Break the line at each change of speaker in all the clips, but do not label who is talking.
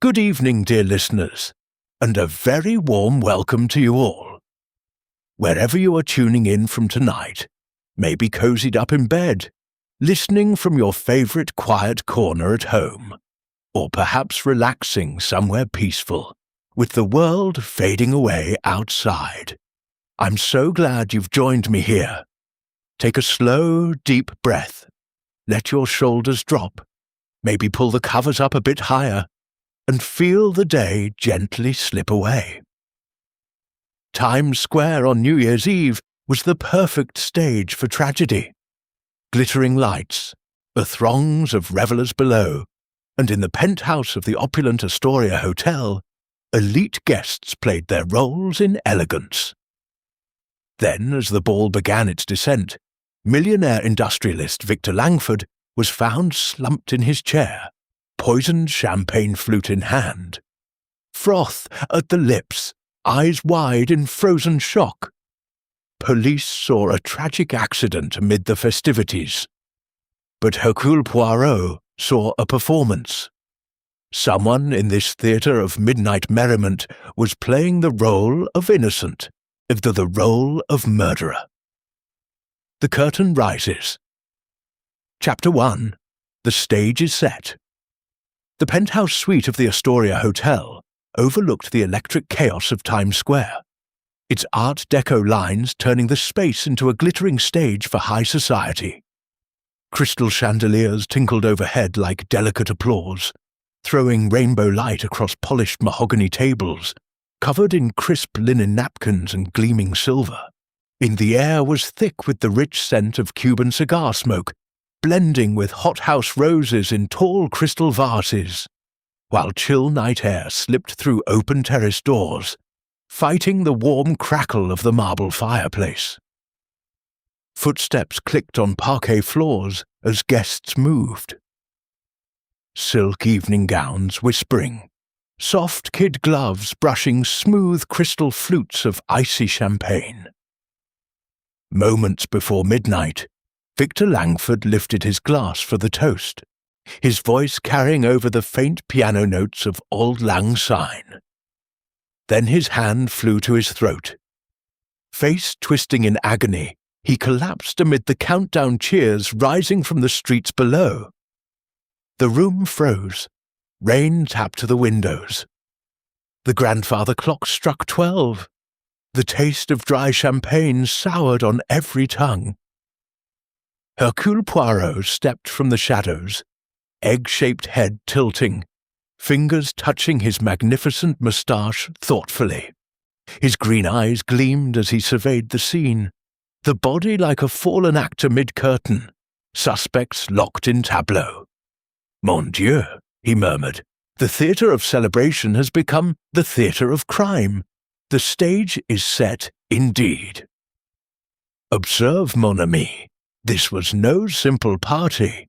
Good evening, dear listeners, and a very warm welcome to you all. Wherever you are tuning in from tonight, maybe cozied up in bed, listening from your favourite quiet corner at home, or perhaps relaxing somewhere peaceful, with the world fading away outside. I'm so glad you've joined me here. Take a slow, deep breath. Let your shoulders drop. Maybe pull the covers up a bit higher, and feel the day gently slip away. Times Square on New Year's Eve was the perfect stage for tragedy. Glittering lights, the throngs of revellers below, and in the penthouse of the opulent Astoria Hotel, elite guests played their roles in elegance. Then, as the ball began its descent, millionaire industrialist Victor Langford was found slumped in his chair, poisoned champagne flute in hand. Froth at the lips, eyes wide in frozen shock. Police saw a tragic accident amid the festivities. But Hercule Poirot saw a performance. Someone in this theatre of midnight merriment was playing the role of innocent, the role of murderer. The curtain rises. Chapter 1. The stage is set. The penthouse suite of the Astoria Hotel overlooked the electric chaos of Times Square, its Art Deco lines turning the space into a glittering stage for high society. Crystal chandeliers tinkled overhead like delicate applause, throwing rainbow light across polished mahogany tables, covered in crisp linen napkins and gleaming silver. In the air was thick with the rich scent of Cuban cigar smoke, blending with hothouse roses in tall crystal vases, while chill night air slipped through open terrace doors, fighting the warm crackle of the marble fireplace. Footsteps clicked on parquet floors as guests moved. Silk evening gowns whispering, soft kid gloves brushing smooth crystal flutes of icy champagne. Moments before midnight, Victor Langford lifted his glass for the toast, his voice carrying over the faint piano notes of Auld Lang Syne. Then his hand flew to his throat. Face twisting in agony, he collapsed amid the countdown cheers rising from the streets below. The room froze. Rain tapped the windows. The grandfather clock struck 12. The taste of dry champagne soured on every tongue. Hercule Poirot stepped from the shadows, egg-shaped head tilting, fingers touching his magnificent moustache thoughtfully. His green eyes gleamed as he surveyed the scene, the body like a fallen actor mid-curtain, suspects locked in tableau. Mon Dieu, he murmured, the theatre of celebration has become the theatre of crime. The stage is set indeed. Observe, mon ami. This was no simple party.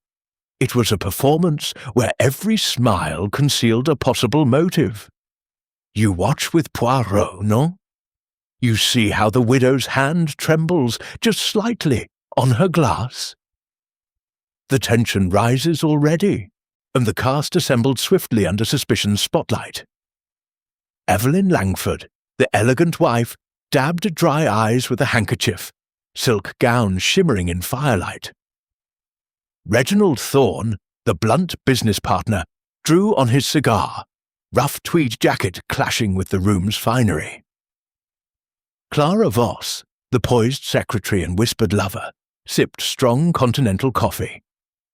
It was a performance where every smile concealed a possible motive. You watch with Poirot, no? You see how the widow's hand trembles just slightly on her glass. The tension rises already, and the cast assembled swiftly under suspicion's spotlight. Evelyn Langford, the elegant wife, dabbed dry eyes with a handkerchief, silk gown shimmering in firelight. Reginald Thorne, the blunt business partner, drew on his cigar, rough tweed jacket clashing with the room's finery. Clara Voss, the poised secretary and whispered lover, sipped strong continental coffee,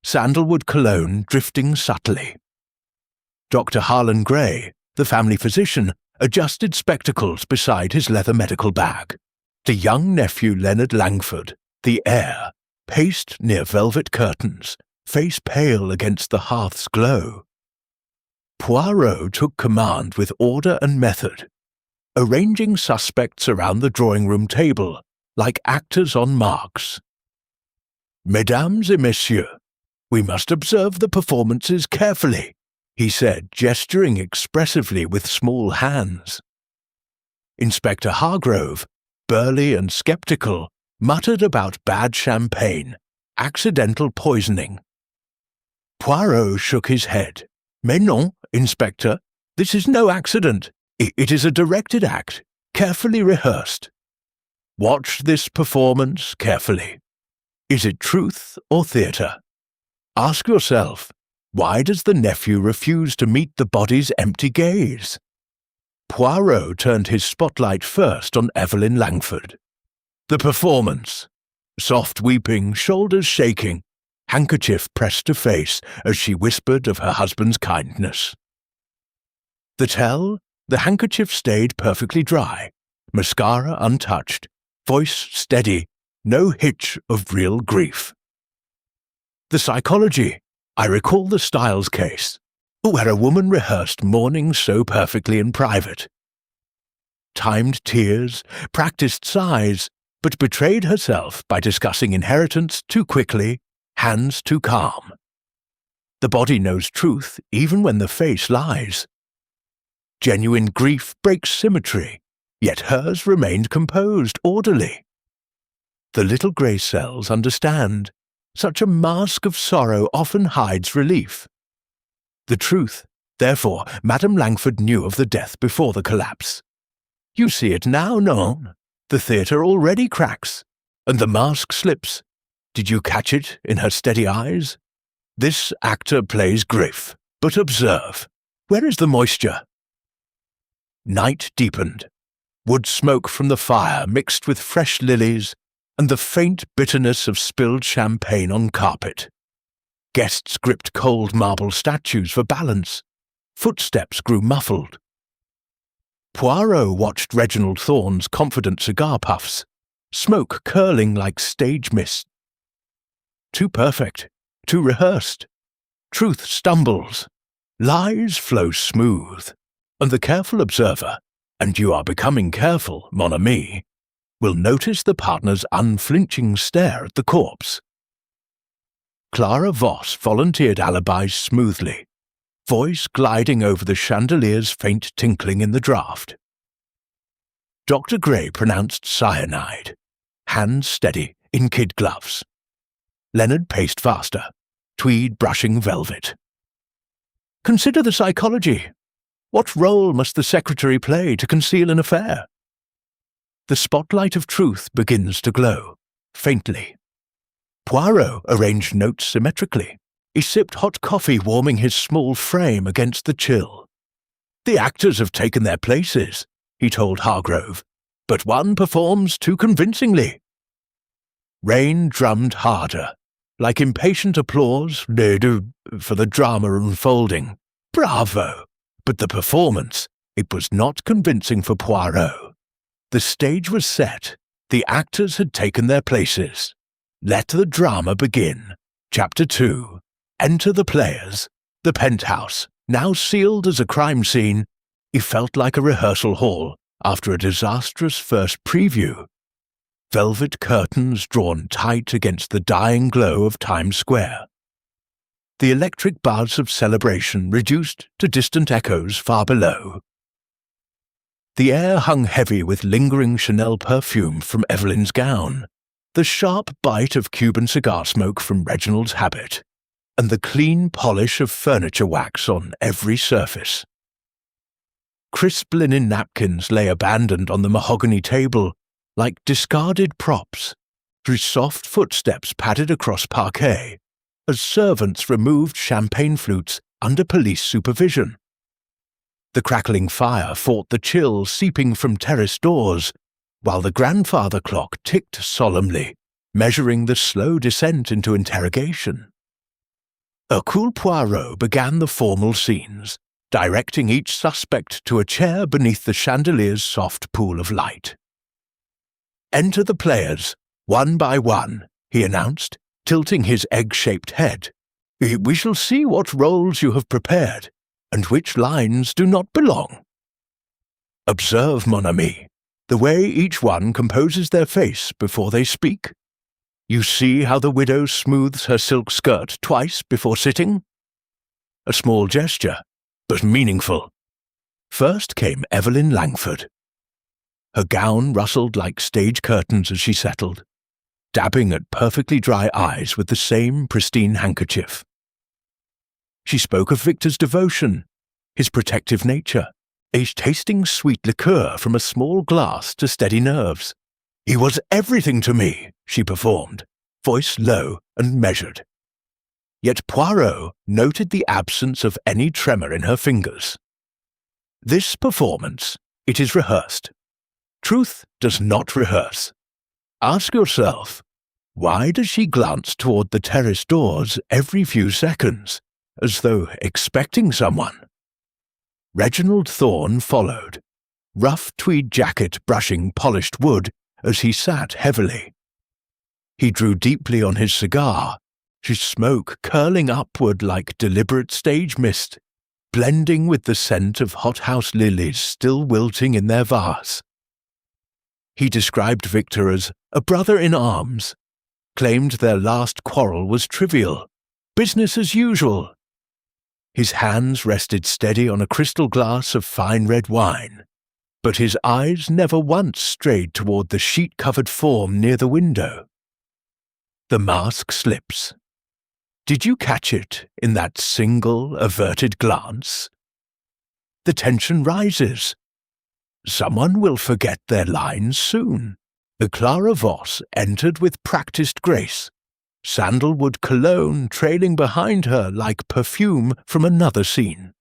sandalwood cologne drifting subtly. Dr. Harlan Gray, the family physician, adjusted spectacles beside his leather medical bag. The young nephew Leonard Langford, the heir, paced near velvet curtains, face pale against the hearth's glow. Poirot took command with order and method, arranging suspects around the drawing-room table, like actors on marks. Mesdames et messieurs, we must observe the performances carefully, he said, gesturing expressively with small hands. Inspector Hargrove, burly and sceptical, muttered about bad champagne, accidental poisoning. Poirot shook his head. Mais non, Inspector, This is no accident. It is a directed act, carefully rehearsed. Watch this performance carefully. Is it truth or theatre? Ask yourself, why does the nephew refuse to meet the body's empty gaze? Poirot turned his spotlight first on Evelyn Langford. The performance. Soft weeping, shoulders shaking, handkerchief pressed to face as she whispered of her husband's kindness. The tell, the handkerchief stayed perfectly dry, mascara untouched, voice steady, no hitch of real grief. The psychology. I recall the Styles case, where a woman rehearsed mourning so perfectly in private. Timed tears, practiced sighs, but betrayed herself by discussing inheritance too quickly, hands too calm. The body knows truth even when the face lies. Genuine grief breaks symmetry, yet hers remained composed, orderly. The little grey cells understand. Such a mask of sorrow often hides relief. The truth, therefore, Madame Langford knew of the death before the collapse. You see it now, no? The theatre already cracks, and the mask slips. Did you catch it in her steady eyes? This actor plays grief, but observe. Where is the moisture? Night deepened. Wood smoke from the fire mixed with fresh lilies and the faint bitterness of spilled champagne on carpet. Guests gripped cold marble statues for balance. Footsteps grew muffled. Poirot watched Reginald Thorne's confident cigar puffs, smoke curling like stage mist. Too perfect, too rehearsed. Truth stumbles. Lies flow smooth. And the careful observer, and you are becoming careful, mon ami, will notice the partner's unflinching stare at the corpse. Clara Voss volunteered alibis smoothly, voice gliding over the chandelier's faint tinkling in the draught. Dr. Gray pronounced cyanide, hands steady in kid gloves. Leonard paced faster, tweed brushing velvet. Consider the psychology. What role must the secretary play to conceal an affair? The spotlight of truth begins to glow, faintly. Poirot arranged notes symmetrically. He sipped hot coffee, warming his small frame against the chill. The actors have taken their places, he told Hargrove, but one performs too convincingly. Rain drummed harder, like impatient applause for the drama unfolding. Bravo! But the performance, it was not convincing for Poirot. The stage was set. The actors had taken their places. Let the drama begin. Chapter 2. Enter the players. The penthouse, now sealed as a crime scene, it felt like a rehearsal hall after a disastrous first preview. Velvet curtains drawn tight against the dying glow of Times Square. The electric buzz of celebration reduced to distant echoes far below. The air hung heavy with lingering Chanel perfume from Evelyn's gown, the sharp bite of Cuban cigar smoke from Reginald's habit, and the clean polish of furniture wax on every surface. Crisp linen napkins lay abandoned on the mahogany table like discarded props, whose soft footsteps padded across parquet as servants removed champagne flutes under police supervision. The crackling fire fought the chill seeping from terrace doors, while the grandfather clock ticked solemnly, measuring the slow descent into interrogation. Hercule Poirot began the formal scenes, directing each suspect to a chair beneath the chandelier's soft pool of light. "Enter the players, one by one," he announced, tilting his egg-shaped head. "We shall see what roles you have prepared, and which lines do not belong. Observe, mon ami, the way each one composes their face before they speak. You see how the widow smooths her silk skirt twice before sitting? A small gesture, but meaningful. First came Evelyn Langford. Her gown rustled like stage curtains as she settled, dabbing at perfectly dry eyes with the same pristine handkerchief. She spoke of Victor's devotion, his protective nature, a tasting sweet liqueur from a small glass to steady nerves. "He was everything to me," she performed, voice low and measured. Yet Poirot noted the absence of any tremor in her fingers. This performance, it is rehearsed. Truth does not rehearse. Ask yourself, why does she glance toward the terrace doors every few seconds, as though expecting someone? Reginald Thorne followed, rough tweed jacket brushing polished wood as he sat heavily. He drew deeply on his cigar, his smoke curling upward like deliberate stage mist, blending with the scent of hothouse lilies still wilting in their vase. He described Victor as a brother in arms, claimed their last quarrel was trivial, business as usual. His hands rested steady on a crystal glass of fine red wine, but his eyes never once strayed toward the sheet-covered form near the window. The mask slips. Did you catch it in that single averted glance? The tension rises. Someone will forget their lines soon. The Clara Voss entered with practiced grace, sandalwood cologne trailing behind her like perfume from another scene.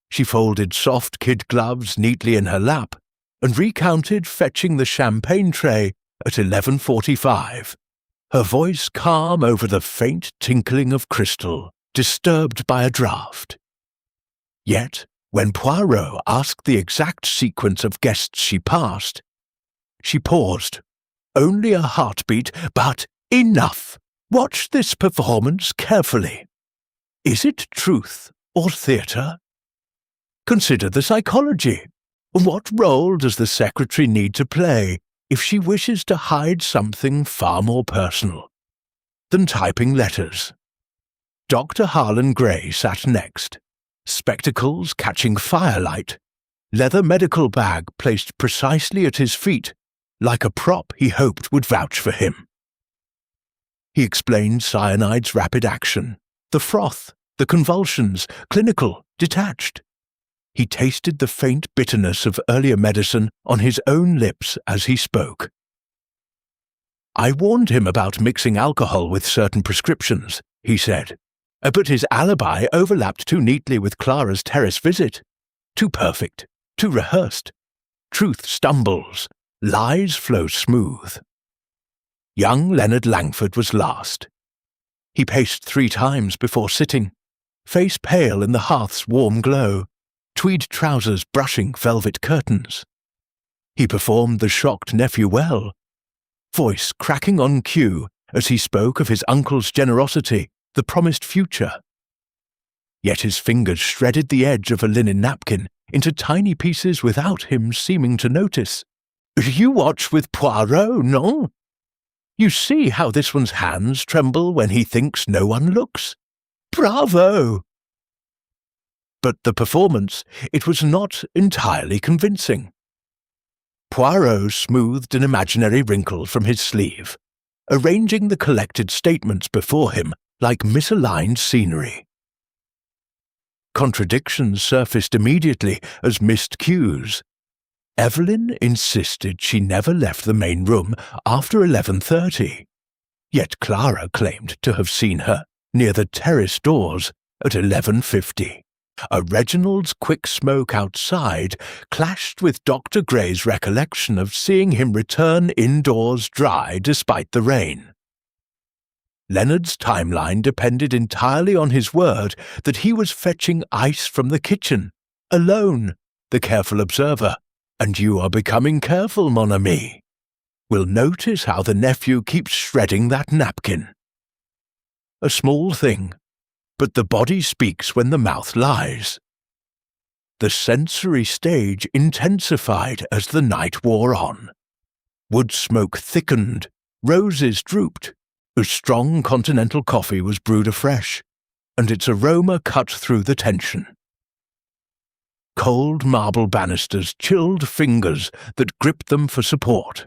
She folded soft kid gloves neatly in her lap and recounted fetching the champagne tray at 11:45, her voice calm over the faint tinkling of crystal, disturbed by a draught. Yet, when Poirot asked the exact sequence of guests she passed, she paused. Only a heartbeat, but enough! Watch this performance carefully. Is it truth or theatre? Consider the psychology. What role does the secretary need to play if she wishes to hide something far more personal than typing letters? Dr. Harlan Gray sat next, spectacles catching firelight, leather medical bag placed precisely at his feet, like a prop he hoped would vouch for him. He explained cyanide's rapid action, the froth, the convulsions, clinical, detached. He tasted the faint bitterness of earlier medicine on his own lips as he spoke. "I warned him about mixing alcohol with certain prescriptions," he said, "but his alibi overlapped too neatly with Clara's terrace visit. Too perfect, too rehearsed. Truth stumbles, lies flow smooth." Young Leonard Langford was last. He paced 3 times before sitting, face pale in the hearth's warm glow, tweed trousers brushing velvet curtains. He performed the shocked nephew well, voice cracking on cue as he spoke of his uncle's generosity, the promised future. Yet his fingers shredded the edge of a linen napkin into tiny pieces without him seeming to notice. "You watch with Poirot, non? You see how this one's hands tremble when he thinks no one looks? Bravo!" But the performance, it was not entirely convincing. Poirot smoothed an imaginary wrinkle from his sleeve, arranging the collected statements before him like misaligned scenery. Contradictions surfaced immediately as missed cues. Evelyn insisted she never left the main room after 11:30, yet Clara claimed to have seen her near the terrace doors at 11:50. Reginald's quick smoke outside clashed with Dr. Gray's recollection of seeing him return indoors dry despite the rain. Leonard's timeline depended entirely on his word that he was fetching ice from the kitchen, alone, the careful observer, and you are becoming careful, mon ami, will notice how the nephew keeps shredding that napkin. A small thing, but the body speaks when the mouth lies. The sensory stage intensified as the night wore on. Wood smoke thickened, roses drooped, a strong continental coffee was brewed afresh, and its aroma cut through the tension. Cold marble banisters chilled fingers that gripped them for support.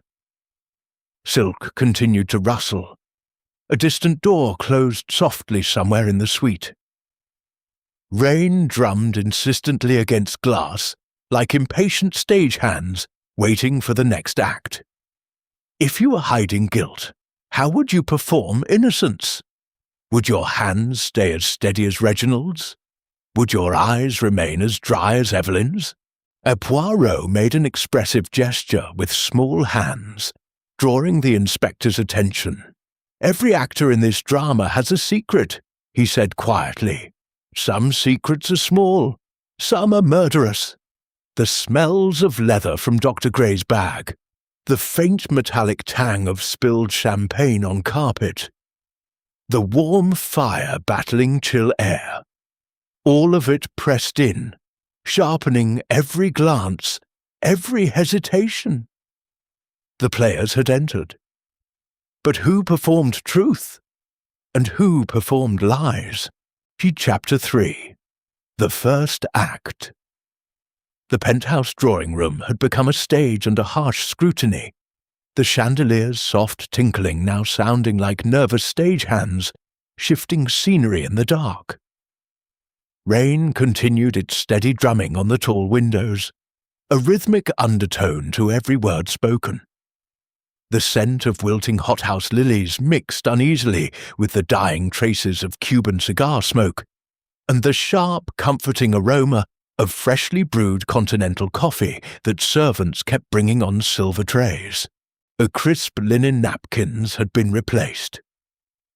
Silk continued to rustle. A distant door closed softly somewhere in the suite. Rain drummed insistently against glass, like impatient stagehands waiting for the next act. If you were hiding guilt, how would you perform innocence? Would your hands stay as steady as Reginald's? Would your eyes remain as dry as Evelyn's? Poirot made an expressive gesture with small hands, drawing the inspector's attention. "Every actor in this drama has a secret," he said quietly. "Some secrets are small, some are murderous. The smells of leather from Dr. Gray's bag, the faint metallic tang of spilled champagne on carpet, the warm fire battling chill air, all of it pressed in, sharpening every glance, every hesitation." The players had entered. But who performed truth? And who performed lies? Chapter 3. The First Act. The penthouse drawing room had become a stage under harsh scrutiny, the chandelier's soft tinkling now sounding like nervous stagehands shifting scenery in the dark. Rain continued its steady drumming on the tall windows, a rhythmic undertone to every word spoken. The scent of wilting hothouse lilies mixed uneasily with the dying traces of Cuban cigar smoke, and the sharp, comforting aroma of freshly brewed continental coffee that servants kept bringing on silver trays. Crisp linen napkins had been replaced.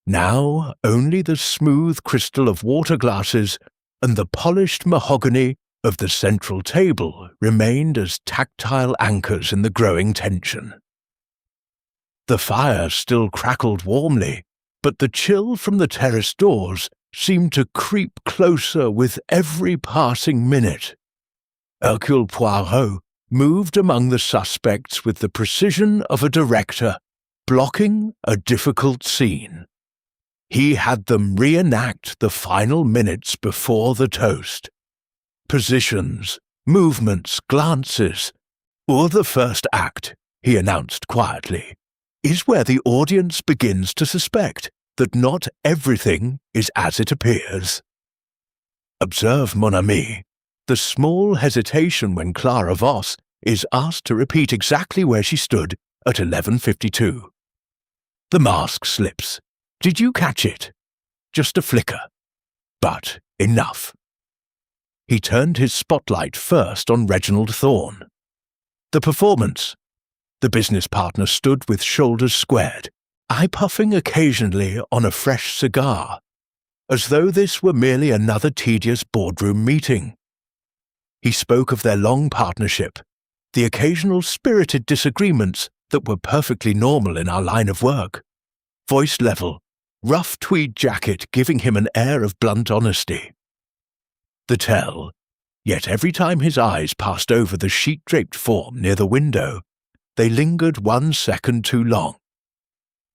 Now only the smooth crystal of water glasses and the polished mahogany of the central table remained as tactile anchors in the growing tension. The fire still crackled warmly, but the chill from the terrace doors seemed to creep closer with every passing minute. Hercule Poirot moved among the suspects with the precision of a director blocking a difficult scene. He had them reenact the final minutes before the toast. Positions, movements, glances, or the first act, he announced quietly, is where the audience begins to suspect that not everything is as it appears. Observe, mon ami, the small hesitation when Clara Voss is asked to repeat exactly where she stood at 11:52. The mask slips. Did you catch it? Just a flicker. But enough. He turned his spotlight first on Reginald Thorne. The performance. The business partner stood with shoulders squared, eye puffing occasionally on a fresh cigar, as though this were merely another tedious boardroom meeting. He spoke of their long partnership, the occasional spirited disagreements that were perfectly normal in our line of work. Voice level, rough tweed jacket giving him an air of blunt honesty. The tell, yet every time his eyes passed over the sheet-draped form near the window, they lingered 1 second too long.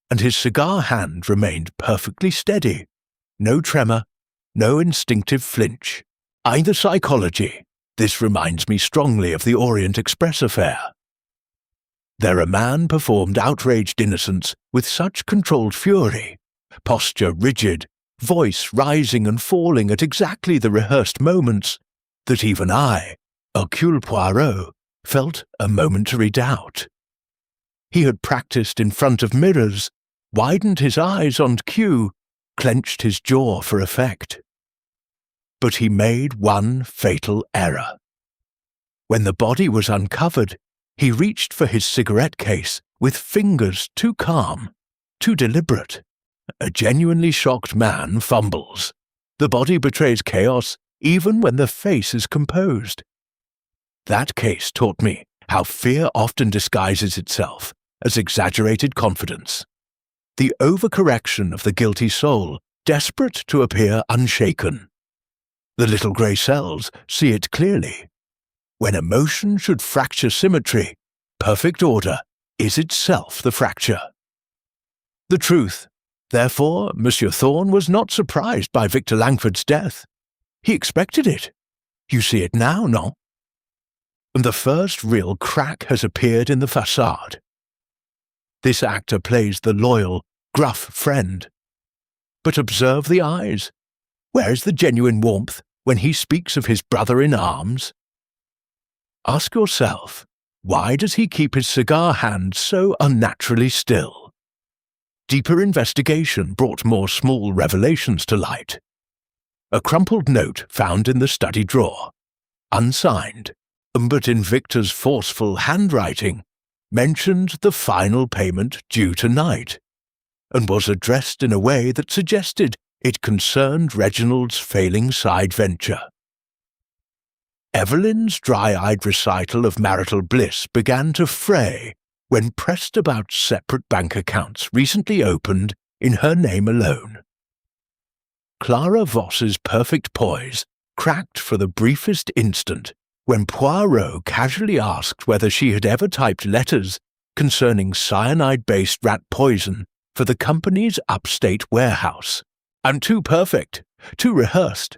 And his cigar hand remained perfectly steady. No tremor, no instinctive flinch. Either psychology. This reminds me strongly of the Orient Express affair. There a man performed outraged innocence with such controlled fury, posture rigid, voice rising and falling at exactly the rehearsed moments, that even I, Hercule Poirot, felt a momentary doubt. He had practiced in front of mirrors, widened his eyes on cue, clenched his jaw for effect. But he made one fatal error. When the body was uncovered, he reached for his cigarette case with fingers too calm, too deliberate. A genuinely shocked man fumbles. The body betrays chaos even when the face is composed. That case taught me how fear often disguises itself as exaggerated confidence. The overcorrection of the guilty soul, desperate to appear unshaken. The little grey cells see it clearly. When emotion should fracture symmetry, perfect order is itself the fracture. The truth. Therefore, Monsieur Thorne was not surprised by Victor Langford's death. He expected it. You see it now, no? And the first real crack has appeared in the façade. This actor plays the loyal, gruff friend. But observe the eyes. Where is the genuine warmth, when he speaks of his brother-in-arms? Ask yourself, why does he keep his cigar hand so unnaturally still? Deeper investigation brought more small revelations to light. A crumpled note found in the study drawer, unsigned, but in Victor's forceful handwriting, mentioned the final payment due tonight, and was addressed in a way that suggested it concerned Reginald's failing side venture. Evelyn's dry-eyed recital of marital bliss began to fray when pressed about separate bank accounts recently opened in her name alone. Clara Voss's perfect poise cracked for the briefest instant when Poirot casually asked whether she had ever typed letters concerning cyanide-based rat poison for the company's upstate warehouse. And too perfect, too rehearsed.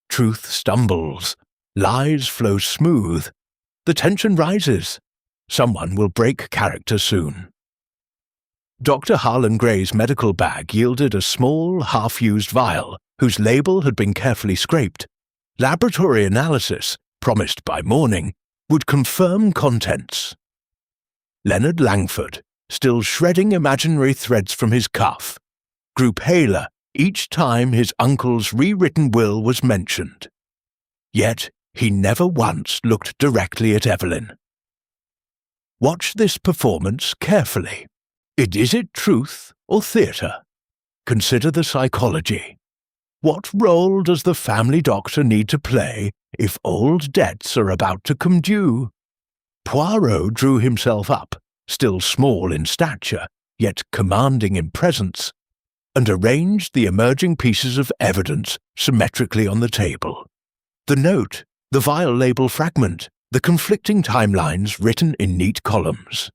Truth stumbles, lies flow smooth, the tension rises. Someone will break character soon. Dr. Harlan Gray's medical bag yielded a small, half-used vial whose label had been carefully scraped. Laboratory analysis, promised by morning, would confirm contents. Leonard Langford, still shredding imaginary threads from his cuff, grew paler each time his uncle's rewritten will was mentioned. Yet he never once looked directly at Evelyn. Watch this performance carefully. Is it truth or theatre? Consider the psychology. What role does the family doctor need to play if old debts are about to come due? Poirot drew himself up, still small in stature, yet commanding in presence, and arranged the emerging pieces of evidence symmetrically on the table. The note, the vial label fragment, the conflicting timelines written in neat columns.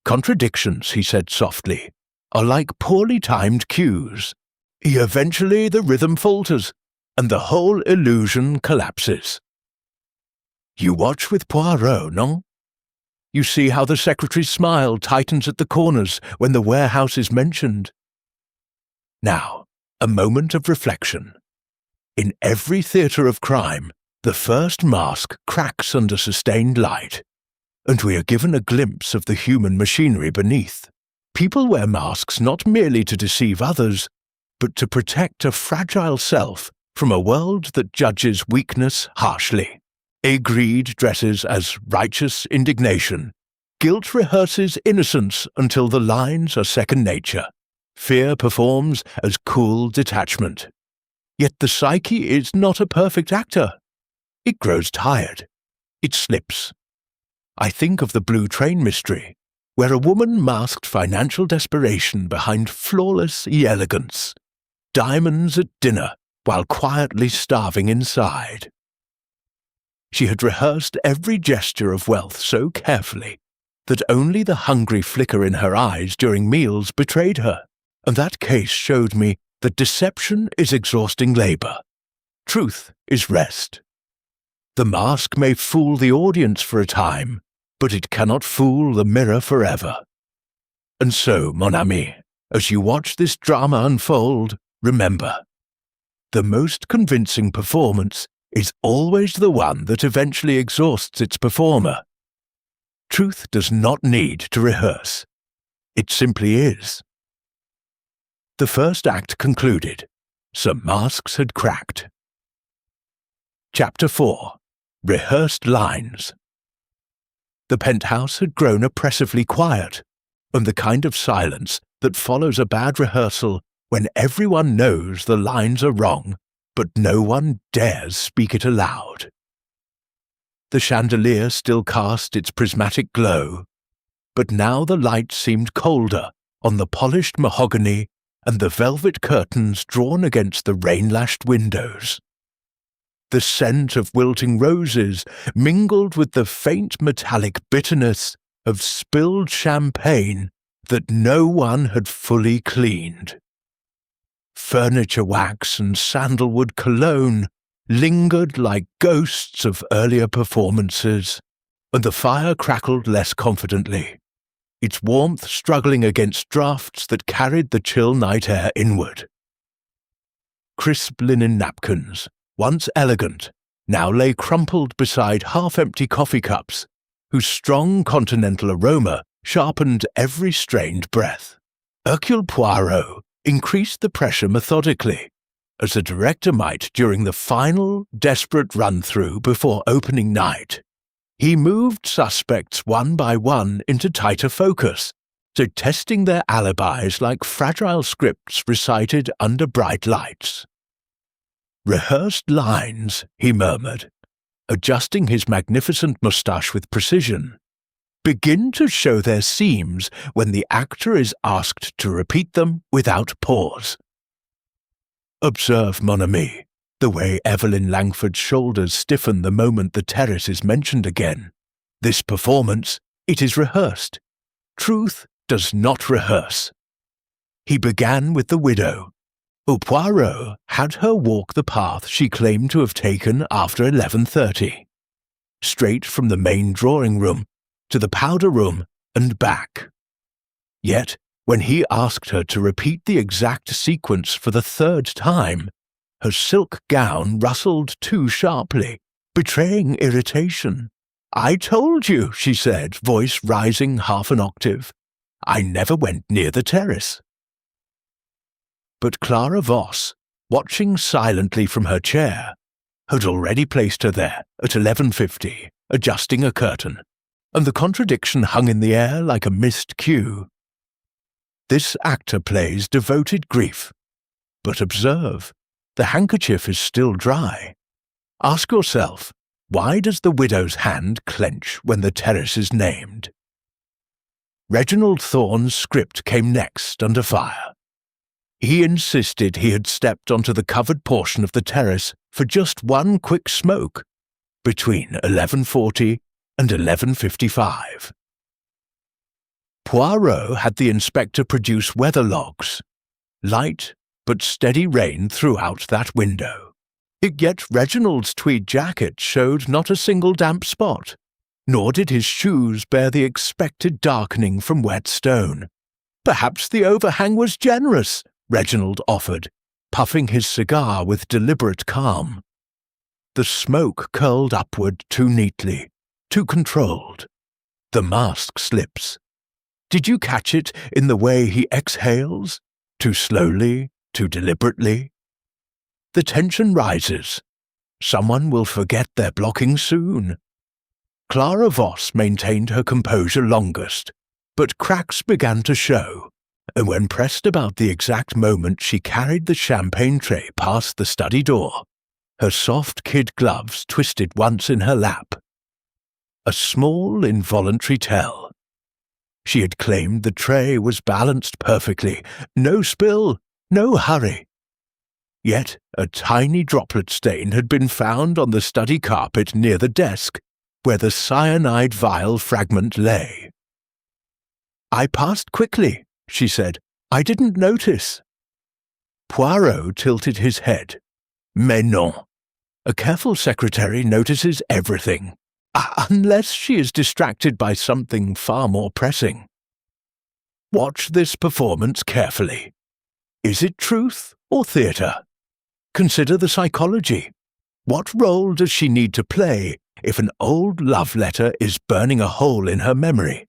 Contradictions, he said softly, are like poorly timed cues. Eventually the rhythm falters, and the whole illusion collapses. You watch with Poirot, non? You see how the secretary's smile tightens at the corners when the warehouse is mentioned. Now, a moment of reflection. In every theatre of crime, the first mask cracks under sustained light, and we are given a glimpse of the human machinery beneath. People wear masks not merely to deceive others, but to protect a fragile self from a world that judges weakness harshly. Greed dresses as righteous indignation. Guilt rehearses innocence until the lines are second nature. Fear performs as cool detachment. Yet the psyche is not a perfect actor. It grows tired. It slips. I think of the Blue Train mystery, where a woman masked financial desperation behind flawless elegance. Diamonds at dinner while quietly starving inside. She had rehearsed every gesture of wealth so carefully that only the hungry flicker in her eyes during meals betrayed her, and that case showed me that deception is exhausting labor. Truth is rest. The mask may fool the audience for a time, but it cannot fool the mirror forever. And so, mon ami, as you watch this drama unfold, remember, the most convincing performance is always the one that eventually exhausts its performer. Truth does not need to rehearse. It simply is. The first act concluded. Some masks had cracked. Chapter 4. Rehearsed Lines. The penthouse had grown oppressively quiet, and the kind of silence that follows a bad rehearsal when everyone knows the lines are wrong, but no one dares speak it aloud. The chandelier still cast its prismatic glow, but now the light seemed colder on the polished mahogany and the velvet curtains drawn against the rain-lashed windows. The scent of wilting roses mingled with the faint metallic bitterness of spilled champagne that no one had fully cleaned. Furniture wax and sandalwood cologne lingered like ghosts of earlier performances, and the fire crackled less confidently, its warmth struggling against draughts that carried the chill night air inward. Crisp linen napkins, once elegant, now lay crumpled beside half-empty coffee cups, whose strong continental aroma sharpened every strained breath. Hercule Poirot increased the pressure methodically, as a director might during the final, desperate run-through before opening night. He moved suspects one by one into tighter focus, testing their alibis like fragile scripts recited under bright lights. "Rehearsed lines," he murmured, adjusting his magnificent moustache with precision, "begin to show their seams when the actor is asked to repeat them without pause." Observe, mon ami, the way Evelyn Langford's shoulders stiffen the moment the terrace is mentioned again. This performance, it is rehearsed. Truth does not rehearse. He began with the widow. Poirot had her walk the path she claimed to have taken after 11:30, straight from the main drawing room to the powder room and back. Yet, when he asked her to repeat the exact sequence for the third time, her silk gown rustled too sharply, betraying irritation. "I told you," she said, voice rising half an octave. "I never went near the terrace." But Clara Voss, watching silently from her chair, had already placed her there at 11:50, adjusting a curtain, and the contradiction hung in the air like a missed cue. This actor plays devoted grief. But observe, the handkerchief is still dry. Ask yourself, why does the widow's hand clench when the terrace is named? Reginald Thorne's script came next under fire. He insisted he had stepped onto the covered portion of the terrace for just one quick smoke, between 11:40 and 11:55. Poirot had the inspector produce weather logs. Light but steady rain throughout that window. Yet Reginald's tweed jacket showed not a single damp spot, nor did his shoes bear the expected darkening from wet stone. "Perhaps the overhang was generous," Reginald offered, puffing his cigar with deliberate calm. The smoke curled upward too neatly, too controlled. The mask slips. Did you catch it in the way he exhales? Too slowly, too deliberately? The tension rises. Someone will forget their blocking soon. Clara Voss maintained her composure longest, but cracks began to show, and when pressed about the exact moment she carried the champagne tray past the study door, her soft kid gloves twisted once in her lap. A small, involuntary tell. She had claimed the tray was balanced perfectly, no spill, no hurry. Yet a tiny droplet stain had been found on the study carpet near the desk, where the cyanide vial fragment lay. "I passed quickly," she said. "I didn't notice." Poirot tilted his head. "Mais non. A careful secretary notices everything, unless she is distracted by something far more pressing. Watch this performance carefully. Is it truth or theatre? Consider the psychology. What role does she need to play if an old love letter is burning a hole in her memory?"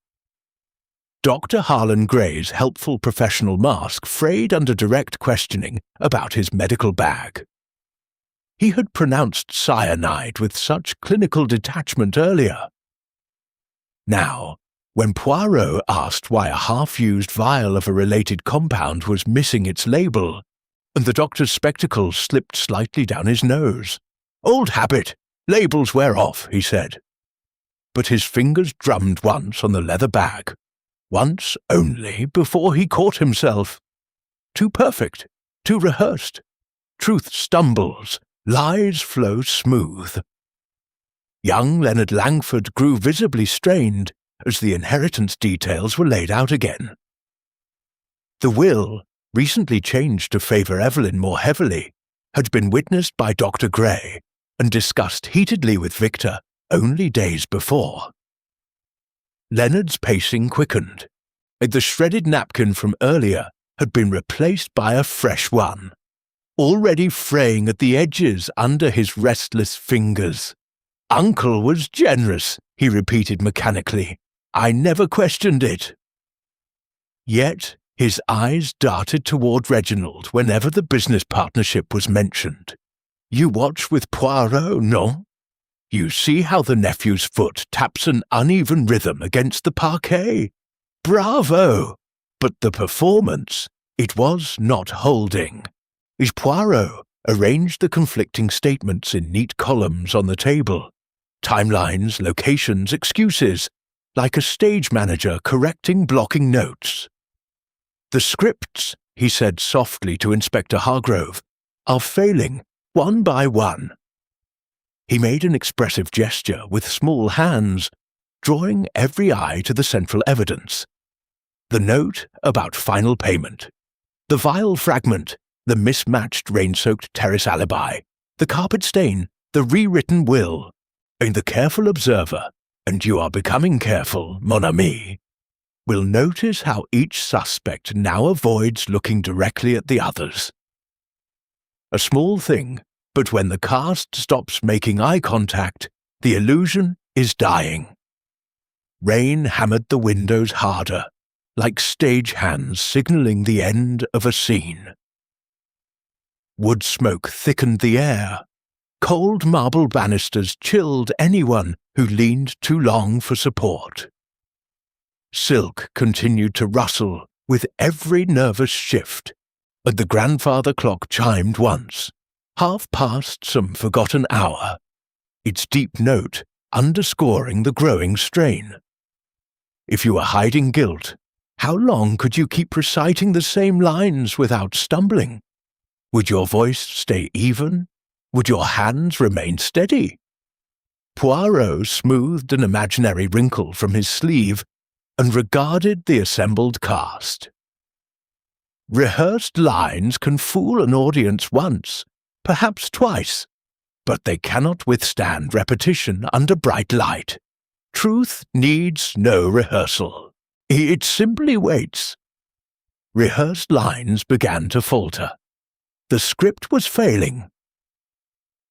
Dr. Harlan Gray's helpful professional mask frayed under direct questioning about his medical bag. He had pronounced cyanide with such clinical detachment earlier. Now, when Poirot asked why a half-used vial of a related compound was missing its label, and the doctor's spectacles slipped slightly down his nose. "Old habit. Labels wear off," he said. But his fingers drummed once on the leather bag. Once only before he caught himself. Too perfect, too rehearsed. Truth stumbles, lies flow smooth. Young Leonard Langford grew visibly strained as the inheritance details were laid out again. The will, recently changed to favour Evelyn more heavily, had been witnessed by Dr. Gray and discussed heatedly with Victor only days before. Leonard's pacing quickened. The shredded napkin from earlier had been replaced by a fresh one. already fraying at the edges under his restless fingers. "Uncle was generous," he repeated mechanically. "I never questioned it." Yet his eyes darted toward Reginald whenever the business partnership was mentioned. "You watch with Poirot, no? You see how the nephew's foot taps an uneven rhythm against the parquet? Bravo! But the performance, it was not holding." As Poirot arranged the conflicting statements in neat columns on the table, timelines, locations, excuses, like a stage manager correcting blocking notes. "The scripts," he said softly to Inspector Hargrove, "are failing, one by one." He made an expressive gesture with small hands, drawing every eye to the central evidence. The note about final payment, the vile fragment, the mismatched rain-soaked terrace alibi, the carpet stain, the rewritten will, and the careful observer, and you are becoming careful, mon ami, will notice how each suspect now avoids looking directly at the others. A small thing, but when the cast stops making eye contact, the illusion is dying. Rain hammered the windows harder, like stage hands signaling the end of a scene. Wood smoke thickened the air. Cold marble banisters chilled anyone who leaned too long for support. Silk continued to rustle with every nervous shift, and the grandfather clock chimed once, half past some forgotten hour, its deep note underscoring the growing strain. If you were hiding guilt, how long could you keep reciting the same lines without stumbling? Would your voice stay even? Would your hands remain steady? Poirot smoothed an imaginary wrinkle from his sleeve and regarded the assembled cast. Rehearsed lines can fool an audience once, perhaps twice, but they cannot withstand repetition under bright light. Truth needs no rehearsal. It simply waits. Rehearsed lines began to falter. The script was failing.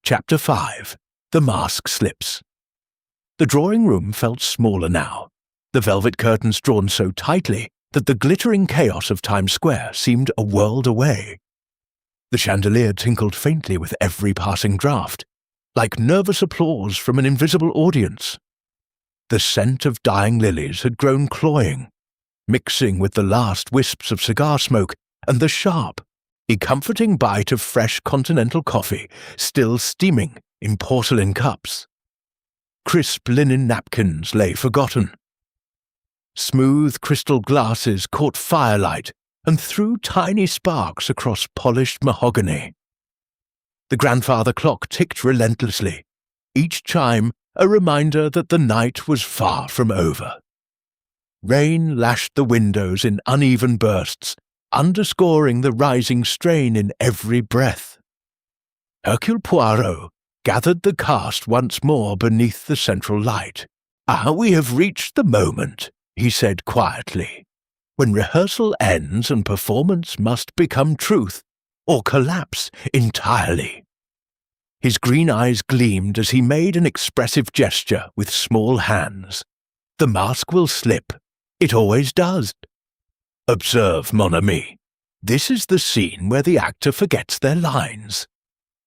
Chapter 5. The Mask Slips. The drawing room felt smaller now, the velvet curtains drawn so tightly that the glittering chaos of Times Square seemed a world away. The chandelier tinkled faintly with every passing draught, like nervous applause from an invisible audience. The scent of dying lilies had grown cloying, mixing with the last wisps of cigar smoke and the sharp, comforting bite of fresh continental coffee still steaming in porcelain cups. Crisp linen napkins lay forgotten. Smooth crystal glasses caught firelight and threw tiny sparks across polished mahogany. The grandfather clock ticked relentlessly, each chime a reminder that the night was far from over. Rain lashed the windows in uneven bursts, underscoring the rising strain in every breath. Hercule Poirot gathered the cast once more beneath the central light. We have reached the moment," he said quietly, "when rehearsal ends and performance must become truth, or collapse entirely." His green eyes gleamed as he made an expressive gesture with small hands. "The mask will slip. It always does. Observe, mon ami. This is the scene where the actor forgets their lines.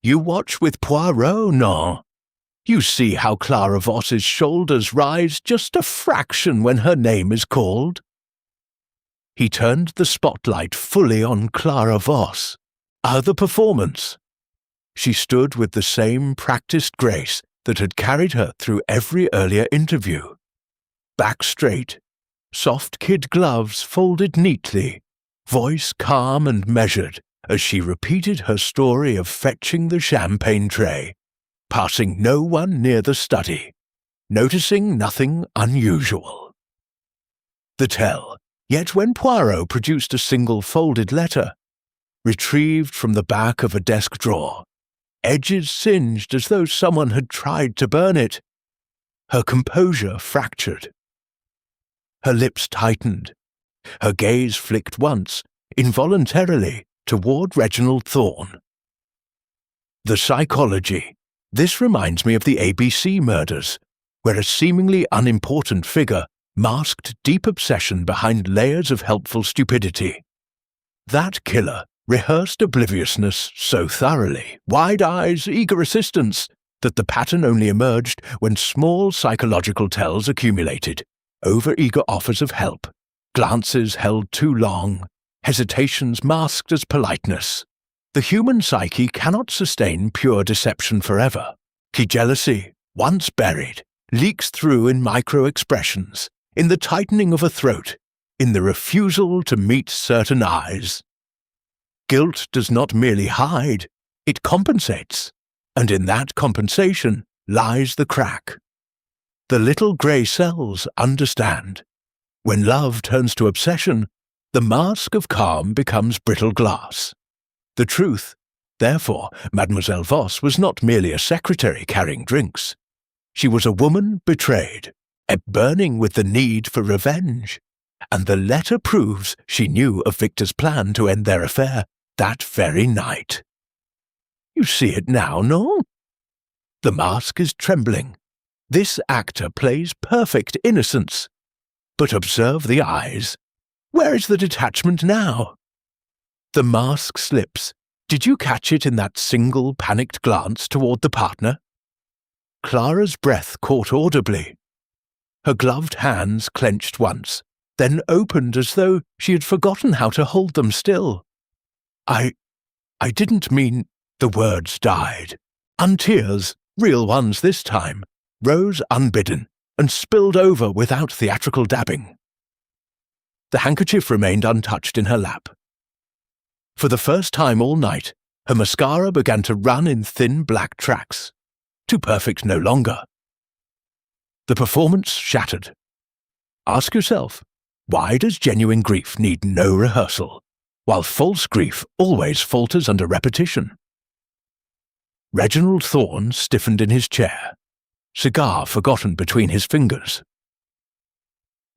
You watch with Poirot, no? You see how Clara Voss's shoulders rise just a fraction when her name is called." He turned the spotlight fully on Clara Voss. The performance. She stood with the same practiced grace that had carried her through every earlier interview. Back straight, soft kid gloves folded neatly, voice calm and measured as she repeated her story of fetching the champagne tray, passing no one near the study, noticing nothing unusual. The tell, yet when Poirot produced a single folded letter, retrieved from the back of a desk drawer, edges singed as though someone had tried to burn it, her composure fractured. Her lips tightened. Her gaze flicked once, involuntarily, toward Reginald Thorne, The psychology. This reminds me of the ABC murders, where a seemingly unimportant figure masked deep obsession behind layers of helpful stupidity. That killer rehearsed obliviousness so thoroughly, wide eyes, eager assistance, that the pattern only emerged when small psychological tells accumulated, over-eager offers of help, glances held too long, hesitations masked as politeness. The human psyche cannot sustain pure deception forever. Key jealousy, once buried, leaks through in micro-expressions, in the tightening of a throat, in the refusal to meet certain eyes. Guilt does not merely hide, it compensates, and in that compensation lies the crack. The little grey cells understand. When love turns to obsession, the mask of calm becomes brittle glass. The truth, therefore, Mademoiselle Voss was not merely a secretary carrying drinks. She was a woman betrayed, burning with the need for revenge, and the letter proves she knew of Victor's plan to end their affair that very night. You see it now, no? The mask is trembling. This actor plays perfect innocence. But observe the eyes. Where is the detachment now? The mask slips. Did you catch it in that single panicked glance toward the partner? Clara's breath caught audibly. Her gloved hands clenched once, then opened as though she had forgotten how to hold them still. I didn't mean... The words died. And tears, real ones this time, rose unbidden and spilled over without theatrical dabbing. The handkerchief remained untouched in her lap. For the first time all night, her mascara began to run in thin black tracks. Too perfect no longer. The performance shattered. Ask yourself, why does genuine grief need no rehearsal, while false grief always falters under repetition? Reginald Thorne stiffened in his chair, cigar forgotten between his fingers.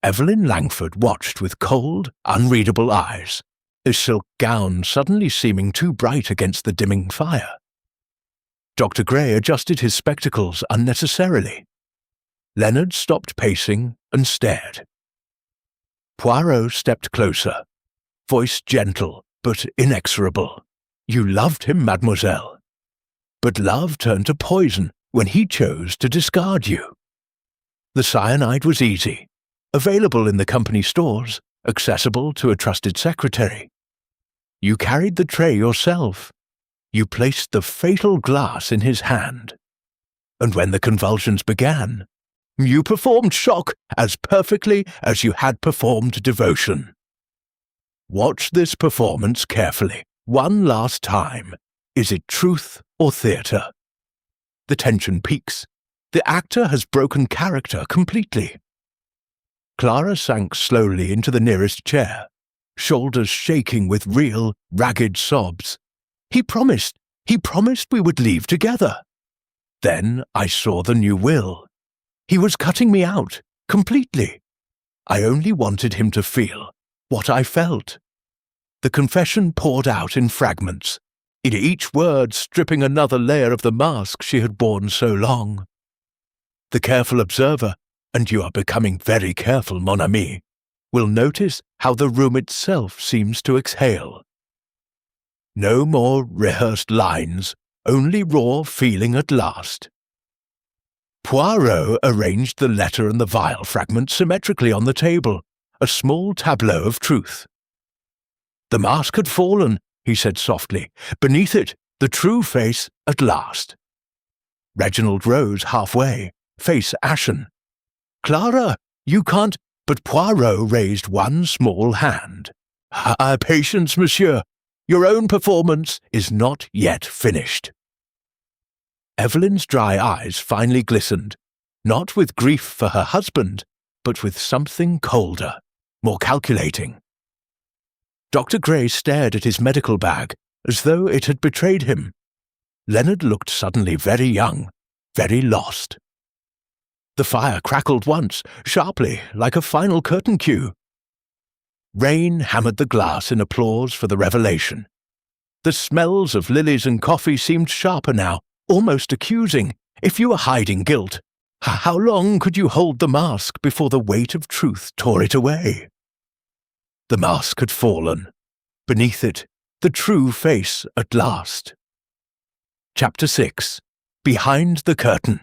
Evelyn Langford watched with cold, unreadable eyes, his silk gown suddenly seeming too bright against the dimming fire. Dr. Gray adjusted his spectacles unnecessarily. Leonard stopped pacing and stared. Poirot stepped closer, voice gentle but inexorable. You loved him, mademoiselle. But love turned to poison when he chose to discard you. The cyanide was easy, available in the company stores, accessible to a trusted secretary. You carried the tray yourself. You placed the fatal glass in his hand. And when the convulsions began, you performed shock as perfectly as you had performed devotion. Watch this performance carefully, one last time. Is it truth or theatre? The tension peaks. The actor has broken character completely. Clara sank slowly into the nearest chair, shoulders shaking with real, ragged sobs. He promised we would leave together. Then I saw the new will. He was cutting me out, completely. I only wanted him to feel what I felt. The confession poured out in fragments, in each word stripping another layer of the mask she had worn so long. The careful observer, and you are becoming very careful, mon ami, will notice how the room itself seems to exhale. No more rehearsed lines, only raw feeling at last. Poirot arranged the letter and the vial fragments symmetrically on the table, a small tableau of truth. The mask had fallen, he said softly. Beneath it, the true face at last. Reginald rose halfway, face ashen. Clara, you can't... But Poirot raised one small hand. Patience, monsieur. Your own performance is not yet finished. Evelyn's dry eyes finally glistened, not with grief for her husband, but with something colder, more calculating. Dr. Gray stared at his medical bag as though it had betrayed him. Leonard looked suddenly very young, very lost. The fire crackled once, sharply, like a final curtain cue. Rain hammered the glass in applause for the revelation. The smells of lilies and coffee seemed sharper now, almost accusing. If you were hiding guilt, how long could you hold the mask before the weight of truth tore it away? The mask had fallen. Beneath it, the true face at last. Chapter 6. Behind the Curtain.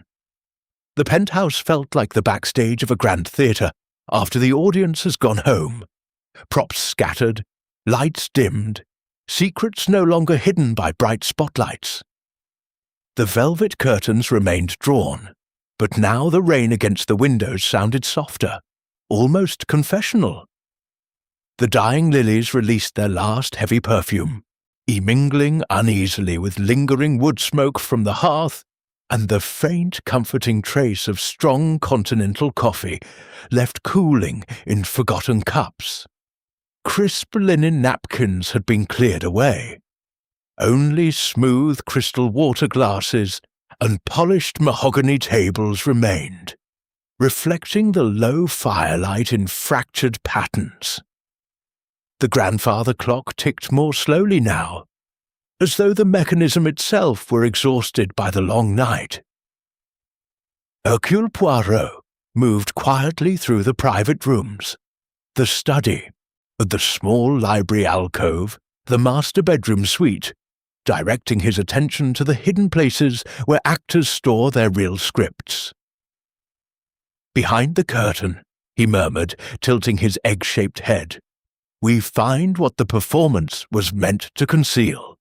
The penthouse felt like the backstage of a grand theatre after the audience has gone home. Props scattered, lights dimmed, secrets no longer hidden by bright spotlights. The velvet curtains remained drawn, but now the rain against the windows sounded softer, almost confessional. The dying lilies released their last heavy perfume, mingling uneasily with lingering wood smoke from the hearth and the faint, comforting trace of strong continental coffee left cooling in forgotten cups. Crisp linen napkins had been cleared away. Only smooth crystal water glasses and polished mahogany tables remained, reflecting the low firelight in fractured patterns. The grandfather clock ticked more slowly now, as though the mechanism itself were exhausted by the long night. Hercule Poirot moved quietly through the private rooms, the study, the small library alcove, the master bedroom suite, directing his attention to the hidden places where actors store their real scripts. Behind the curtain, he murmured, tilting his egg-shaped head, we find what the performance was meant to conceal.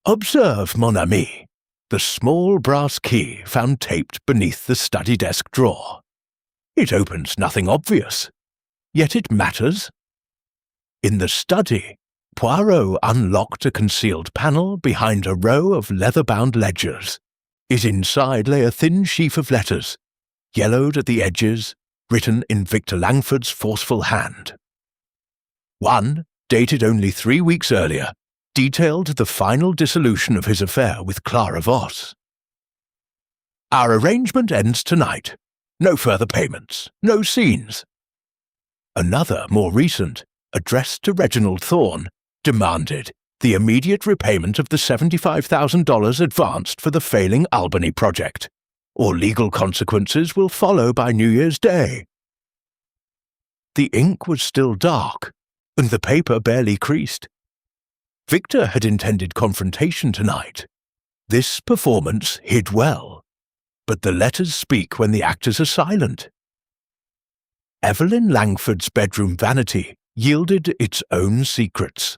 Observe, mon ami, the small brass key found taped beneath the study desk drawer. It opens nothing obvious, yet it matters. In the study, Poirot unlocked a concealed panel behind a row of leather-bound ledgers. Its inside lay a thin sheaf of letters, yellowed at the edges, written in Victor Langford's forceful hand. One, dated only 3 weeks earlier, detailed the final dissolution of his affair with Clara Voss. Our arrangement ends tonight. No further payments, no scenes. Another, more recent, addressed to Reginald Thorne, demanded the immediate repayment of the $75,000 advanced for the failing Albany project, or legal consequences will follow by New Year's Day. The ink was still dark, and the paper barely creased. Victor had intended confrontation tonight. This performance hid well, but the letters speak when the actors are silent. Evelyn Langford's bedroom vanity yielded its own secrets.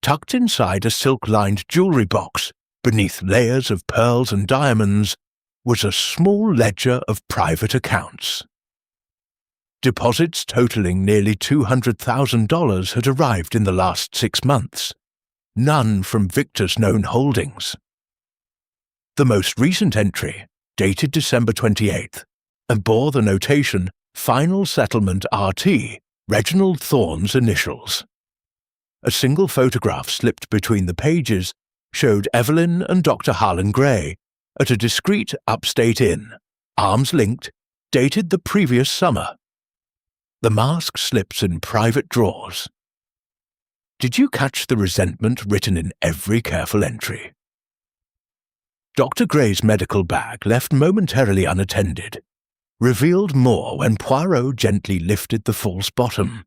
Tucked inside a silk-lined jewelry box, beneath layers of pearls and diamonds, was a small ledger of private accounts. Deposits totaling nearly $200,000 had arrived in the last 6 months, none from Victor's known holdings. The most recent entry, dated December 28th, and bore the notation Final Settlement RT, Reginald Thorne's initials. A single photograph slipped between the pages showed Evelyn and Dr. Harlan Gray at a discreet upstate inn, arms linked, dated the previous summer. The mask slips in private drawers. Did you catch the resentment written in every careful entry? Dr. Gray's medical bag, left momentarily unattended, revealed more when Poirot gently lifted the false bottom.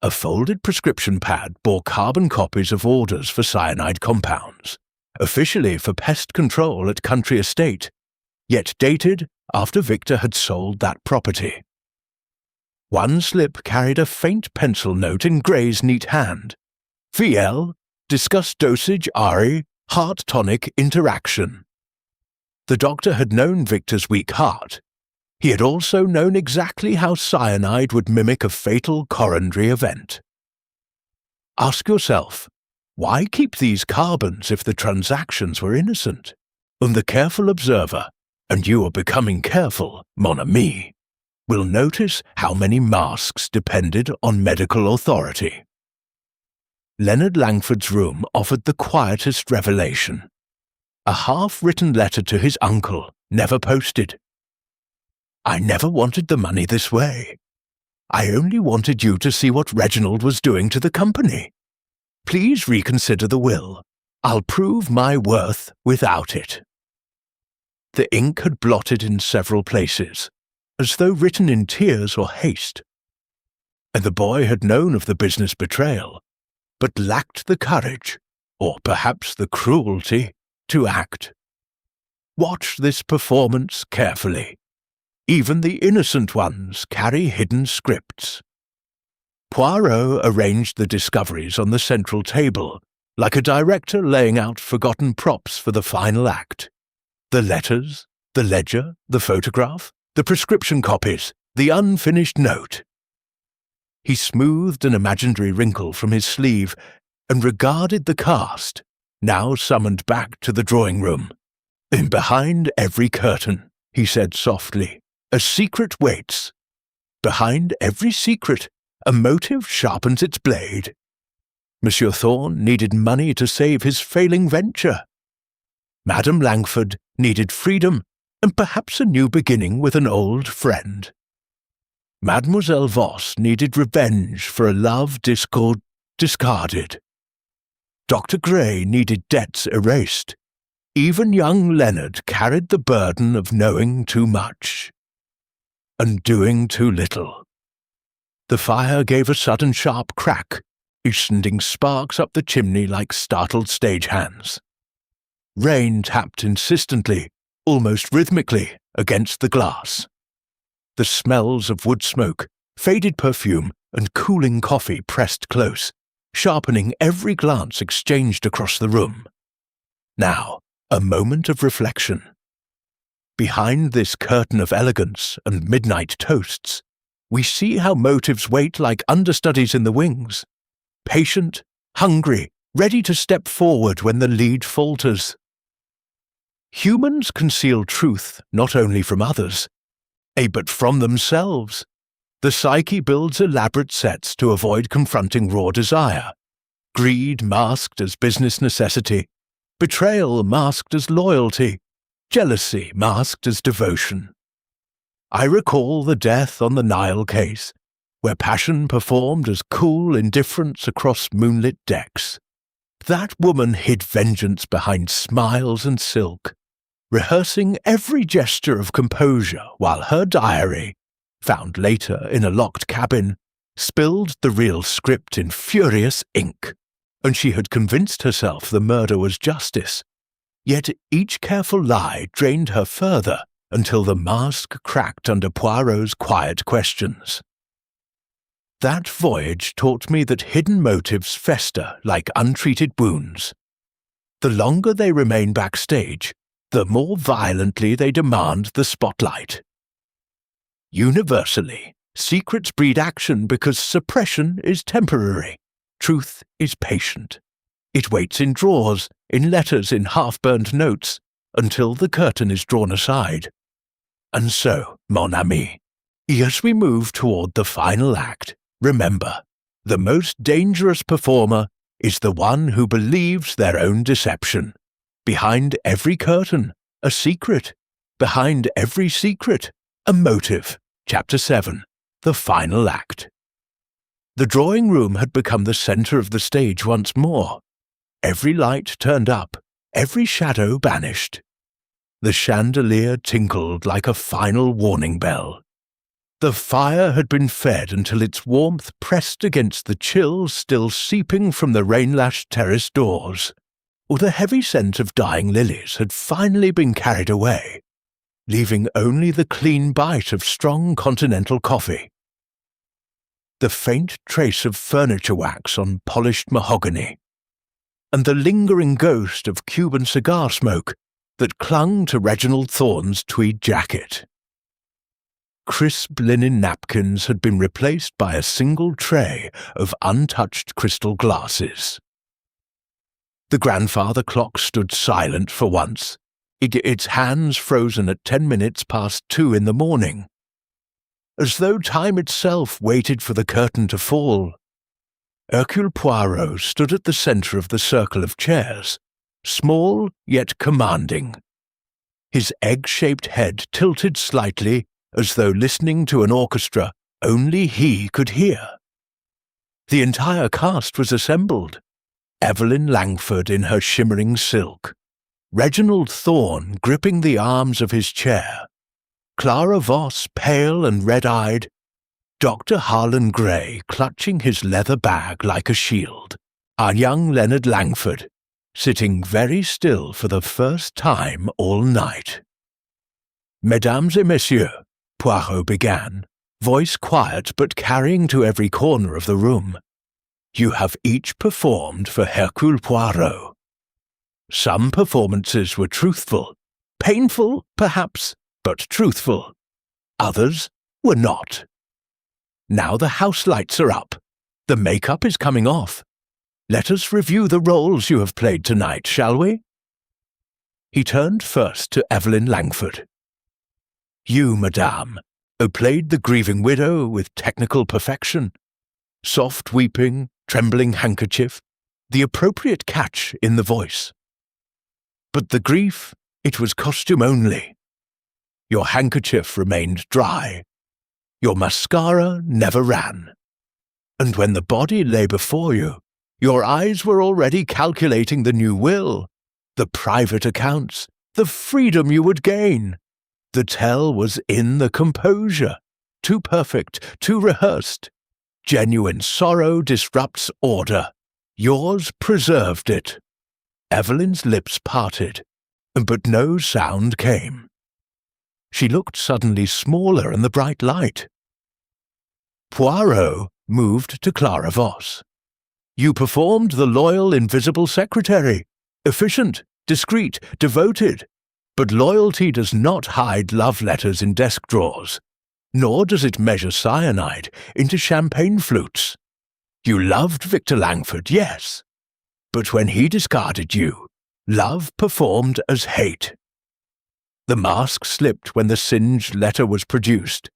A folded prescription pad bore carbon copies of orders for cyanide compounds, officially for pest control at Country Estate, yet dated after Victor had sold that property. One slip carried a faint pencil note in Gray's neat hand. VL, discuss dosage RE, heart tonic interaction. The doctor had known Victor's weak heart. He had also known exactly how cyanide would mimic a fatal coronary event. Ask yourself, why keep these carbons if the transactions were innocent? And the careful observer, and you are becoming careful, mon ami, will notice how many masks depended on medical authority. Leonard Langford's room offered the quietest revelation. A half-written letter to his uncle, never posted. I never wanted the money this way. I only wanted you to see what Reginald was doing to the company. Please reconsider the will. I'll prove my worth without it." The ink had blotted in several places, as though written in tears or haste. And the boy had known of the business betrayal, but lacked the courage, or perhaps the cruelty, to act. Watch this performance carefully. Even the innocent ones carry hidden scripts. Poirot arranged the discoveries on the central table, like a director laying out forgotten props for the final act. The letters, the ledger, the photograph, the prescription copies, the unfinished note. He smoothed an imaginary wrinkle from his sleeve and regarded the cast, now summoned back to the drawing-room. "In behind every curtain," he said softly, "a secret waits. Behind every secret, a motive sharpens its blade. Monsieur Thorne needed money to save his failing venture. Madame Langford needed freedom and perhaps a new beginning with an old friend. Mademoiselle Voss needed revenge for a love discarded. Dr. Gray needed debts erased. Even young Leonard carried the burden of knowing too much and doing too little." The fire gave a sudden sharp crack, sending sparks up the chimney like startled stagehands. Rain tapped insistently, almost rhythmically, against the glass. The smells of wood smoke, faded perfume, and cooling coffee pressed close, sharpening every glance exchanged across the room. Now, a moment of reflection. Behind this curtain of elegance and midnight toasts, we see how motives wait like understudies in the wings, patient, hungry, ready to step forward when the lead falters. Humans conceal truth not only from others, but from themselves. The psyche builds elaborate sets to avoid confronting raw desire, greed masked as business necessity, betrayal masked as loyalty, jealousy masked as devotion. I recall the death on the Nile case, where passion performed as cool indifference across moonlit decks. That woman hid vengeance behind smiles and silk, rehearsing every gesture of composure while her diary, found later in a locked cabin, spilled the real script in furious ink, and she had convinced herself the murder was justice. Yet each careful lie drained her further until the mask cracked under Poirot's quiet questions. That voyage taught me that hidden motives fester like untreated wounds. The longer they remain backstage, the more violently they demand the spotlight. Universally, secrets breed action because suppression is temporary. Truth is patient. It waits in drawers, in letters, in half-burned notes, until the curtain is drawn aside. And so, mon ami, as we move toward the final act, remember, the most dangerous performer is the one who believes their own deception. Behind every curtain, a secret. Behind every secret, a motive. Chapter 7, The Final Act. The drawing room had become the center of the stage once more. Every light turned up, every shadow banished. The chandelier tinkled like a final warning bell. The fire had been fed until its warmth pressed against the chill still seeping from the rain-lashed terrace doors, or the heavy scent of dying lilies had finally been carried away, leaving only the clean bite of strong continental coffee. The faint trace of furniture wax on polished mahogany, and the lingering ghost of Cuban cigar smoke that clung to Reginald Thorne's tweed jacket. Crisp linen napkins had been replaced by a single tray of untouched crystal glasses. The grandfather clock stood silent for once, its hands frozen at 10 minutes past 2 in the morning, as though time itself waited for the curtain to fall. Hercule Poirot stood at the centre of the circle of chairs, small yet commanding. His egg-shaped head tilted slightly as though listening to an orchestra only he could hear. The entire cast was assembled, Evelyn Langford in her shimmering silk, Reginald Thorne gripping the arms of his chair, Clara Voss pale and red-eyed, Dr. Harlan Gray clutching his leather bag like a shield, and young Leonard Langford sitting very still for the first time all night. "Mesdames et messieurs," Poirot began, voice quiet but carrying to every corner of the room, "you have each performed for Hercule Poirot. Some performances were truthful, painful, perhaps, but truthful. Others were not. Now the house lights are up. The makeup is coming off. Let us review the roles you have played tonight, shall we?" He turned first to Evelyn Langford. "You, madame, who played the grieving widow with technical perfection. Soft weeping, trembling handkerchief, the appropriate catch in the voice. But the grief, it was costume only. Your handkerchief remained dry. Your mascara never ran. And when the body lay before you, your eyes were already calculating the new will, the private accounts, the freedom you would gain. The tell was in the composure, too perfect, too rehearsed. Genuine sorrow disrupts order. Yours preserved it." Evelyn's lips parted, but no sound came. She looked suddenly smaller in the bright light. Poirot moved to Clara Voss. "You performed the loyal invisible secretary, efficient, discreet, devoted. But loyalty does not hide love letters in desk drawers, nor does it measure cyanide into champagne flutes. You loved Victor Langford, yes, but when he discarded you, love performed as hate. The mask slipped when the singed letter was produced.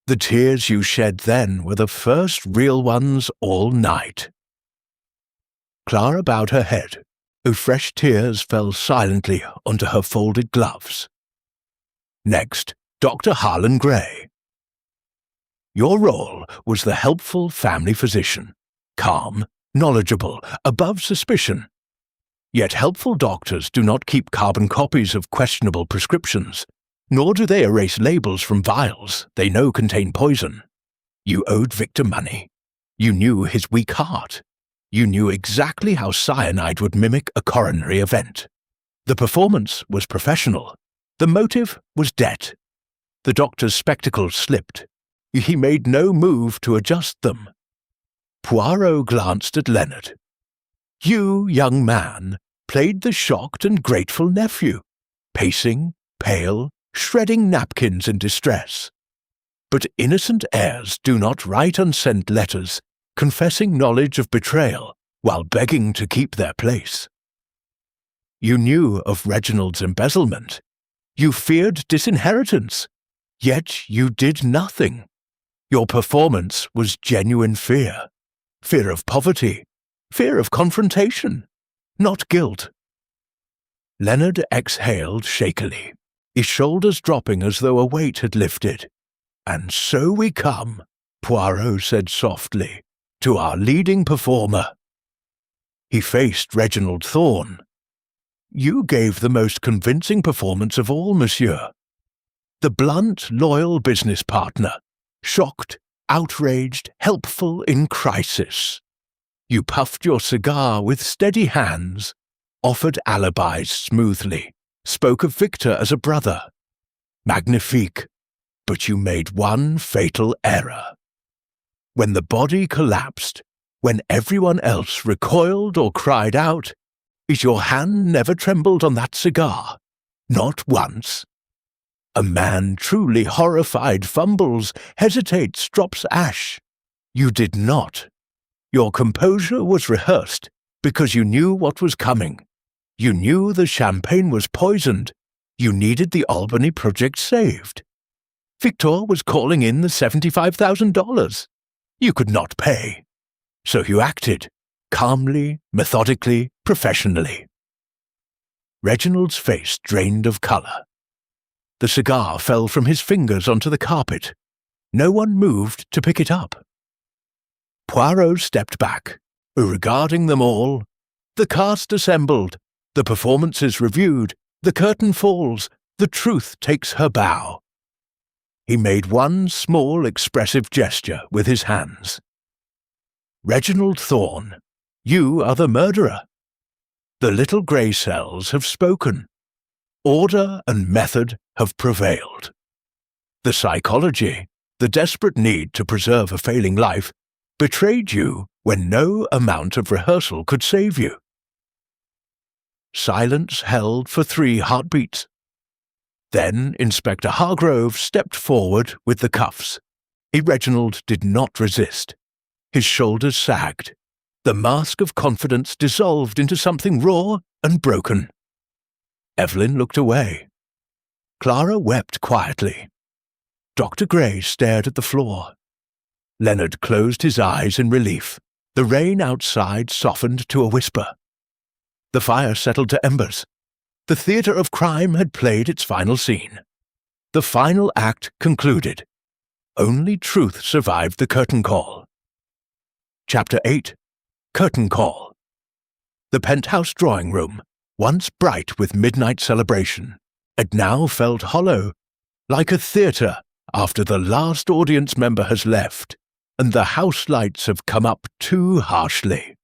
The tears you shed then were the first real ones all night." Clara bowed her head. Fresh tears fell silently onto her folded gloves. Next, Dr. Harlan Gray. "Your role was the helpful family physician, calm, knowledgeable, above suspicion. Yet helpful doctors do not keep carbon copies of questionable prescriptions, nor do they erase labels from vials they know contain poison. You owed Victor money. You knew his weak heart. You knew exactly how cyanide would mimic a coronary event. The performance was professional. The motive was debt. The doctor's spectacles slipped. He made no move to adjust them." Poirot glanced at Leonard. "You, young man, played the shocked and grateful nephew, pacing, pale, shredding napkins in distress. But innocent heirs do not write unsent letters confessing knowledge of betrayal while begging to keep their place. You knew of Reginald's embezzlement. You feared disinheritance. Yet you did nothing. Your performance was genuine fear. Fear of poverty. Fear of confrontation. Not guilt." Leonard exhaled shakily, his shoulders dropping as though a weight had lifted. "And so we come," Poirot said softly, "to our leading performer." He faced Reginald Thorne. "You gave the most convincing performance of all, monsieur. The blunt, loyal business partner, shocked, outraged, helpful in crisis. You puffed your cigar with steady hands, offered alibis smoothly, spoke of Victor as a brother. Magnifique, but you made one fatal error. When the body collapsed, when everyone else recoiled or cried out, your hand never trembled on that cigar, not once. A man truly horrified fumbles, hesitates, drops ash. You did not. Your composure was rehearsed because you knew what was coming. You knew the champagne was poisoned. You needed the Albany project saved. Victor was calling in the $75,000. You could not pay. So you acted, calmly, methodically, professionally. Reginald's face drained of colour. The cigar fell from his fingers onto the carpet. No one moved to pick it up. Poirot stepped back, regarding them all, The cast assembled, the performance is reviewed, the curtain falls, the truth takes her bow. He made one small expressive gesture with his hands. Reginald Thorne, you are the murderer. The little grey cells have spoken. Order and method have prevailed. The psychology, the desperate need to preserve a failing life, betrayed you when no amount of rehearsal could save you. Silence held for 3 heartbeats. Then Inspector Hargrove stepped forward with the cuffs. Reginald did not resist. His shoulders sagged. The mask of confidence dissolved into something raw and broken. Evelyn looked away. Clara wept quietly. Dr. Gray stared at the floor. Leonard closed his eyes in relief. The rain outside softened to a whisper. The fire settled to embers. The theatre of crime had played its final scene. The final act concluded. Only truth survived the curtain call. Chapter 8. Curtain Call. The penthouse drawing room, once bright with midnight celebration, had now felt hollow, like a theatre after the last audience member has left and the house lights have come up too harshly.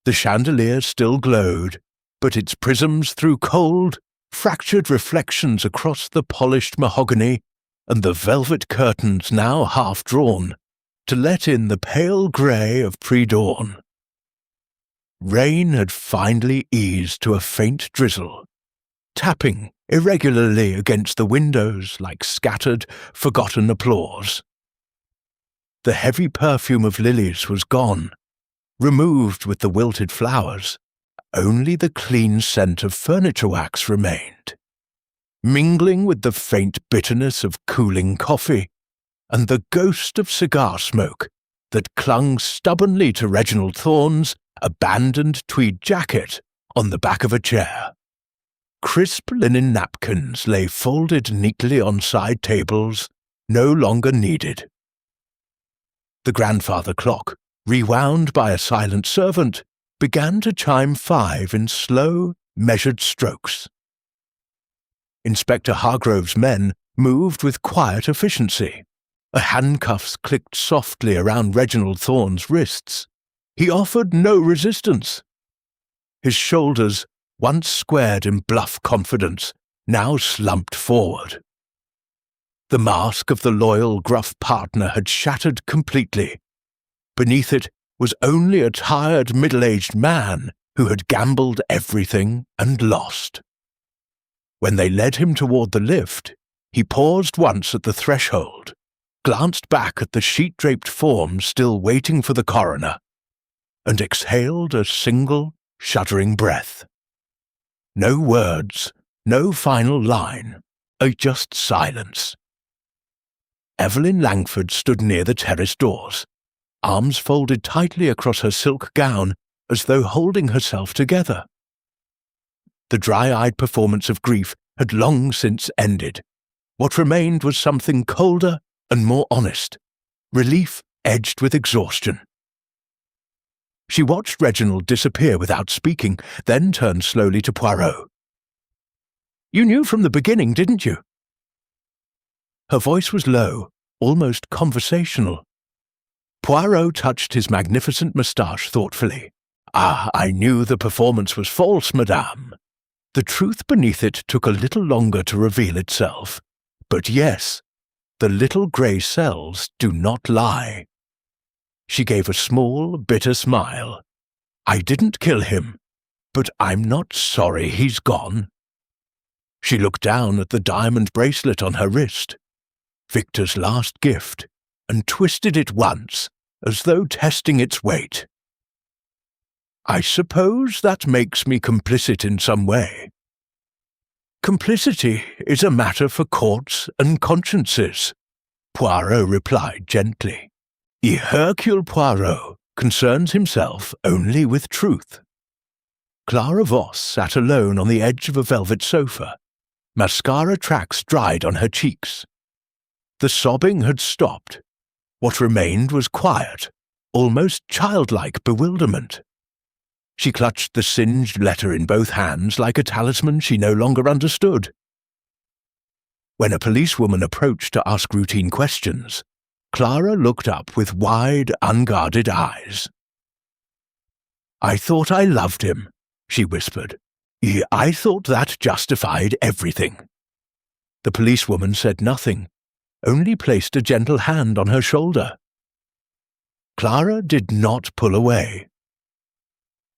The chandelier still glowed, but its prisms threw cold, fractured reflections across the polished mahogany and the velvet curtains now half drawn to let in the pale grey of pre-dawn. Rain had finally eased to a faint drizzle, tapping irregularly against the windows like scattered, forgotten applause. The heavy perfume of lilies was gone, removed with the wilted flowers. Only the clean scent of furniture wax remained, mingling with the faint bitterness of cooling coffee and the ghost of cigar smoke that clung stubbornly to Reginald Thorne's abandoned tweed jacket on the back of a chair. Crisp linen napkins lay folded neatly on side tables, no longer needed. The grandfather clock, rewound by a silent servant, began to chime 5 in slow, measured strokes. Inspector Hargrove's men moved with quiet efficiency. Handcuffs clicked softly around Reginald Thorne's wrists. He offered no resistance. His shoulders, once squared in bluff confidence, now slumped forward. The mask of the loyal, gruff partner had shattered completely. Beneath it was only a tired, middle-aged man who had gambled everything and lost. When they led him toward the lift, he paused once at the threshold, glanced back at the sheet-draped form still waiting for the coroner, and exhaled a single, shuddering breath. No words, no final line, just silence. Evelyn Langford stood near the terrace doors, arms folded tightly across her silk gown as though holding herself together. The dry-eyed performance of grief had long since ended. What remained was something colder and more honest, relief edged with exhaustion. She watched Reginald disappear without speaking, then turned slowly to Poirot. "You knew from the beginning, didn't you?" Her voice was low, almost conversational. Poirot touched his magnificent moustache thoughtfully. I knew the performance was false, madame. The truth beneath it took a little longer to reveal itself. But yes, the little grey cells do not lie." She gave a small, bitter smile. "I didn't kill him, but I'm not sorry he's gone." She looked down at the diamond bracelet on her wrist, Victor's last gift, and twisted it once, as though testing its weight. "I suppose that makes me complicit in some way." "Complicity is a matter for courts and consciences," Poirot replied gently. "Hercule Poirot concerns himself only with truth." Clara Voss sat alone on the edge of a velvet sofa. Mascara tracks dried on her cheeks. The sobbing had stopped. What remained was quiet, almost childlike bewilderment. She clutched the singed letter in both hands like a talisman she no longer understood. When a policewoman approached to ask routine questions, Clara looked up with wide, unguarded eyes. "I thought I loved him," she whispered. "I thought that justified everything." The policewoman said nothing, only placed a gentle hand on her shoulder. Clara did not pull away.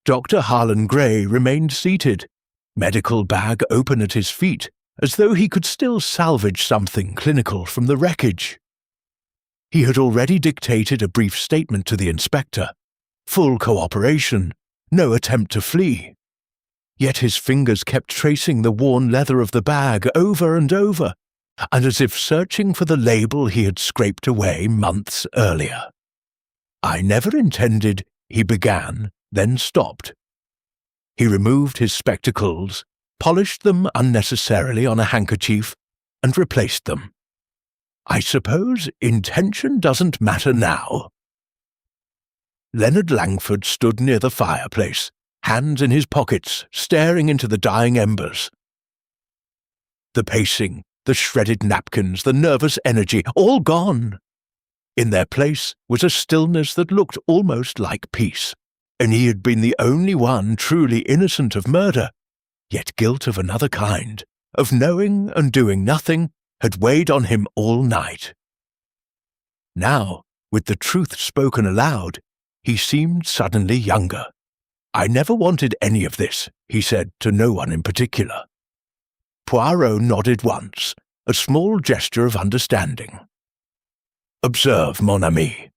Dr. Harlan Gray remained seated, medical bag open at his feet, as though he could still salvage something clinical from the wreckage. He had already dictated a brief statement to the inspector, full cooperation, no attempt to flee. Yet his fingers kept tracing the worn leather of the bag over and over, and as if searching for the label he had scraped away months earlier. "I never intended," he began, then stopped. He removed his spectacles, polished them unnecessarily on a handkerchief, and replaced them. "I suppose intention doesn't matter now." Leonard Langford stood near the fireplace, hands in his pockets, staring into the dying embers. The pacing, the shredded napkins, the nervous energy, all gone. In their place was a stillness that looked almost like peace, and he had been the only one truly innocent of murder, yet guilt of another kind, of knowing and doing nothing, had weighed on him all night. Now, with the truth spoken aloud, he seemed suddenly younger. "I never wanted any of this," he said to no one in particular. Poirot nodded once, a small gesture of understanding. "Observe, mon ami,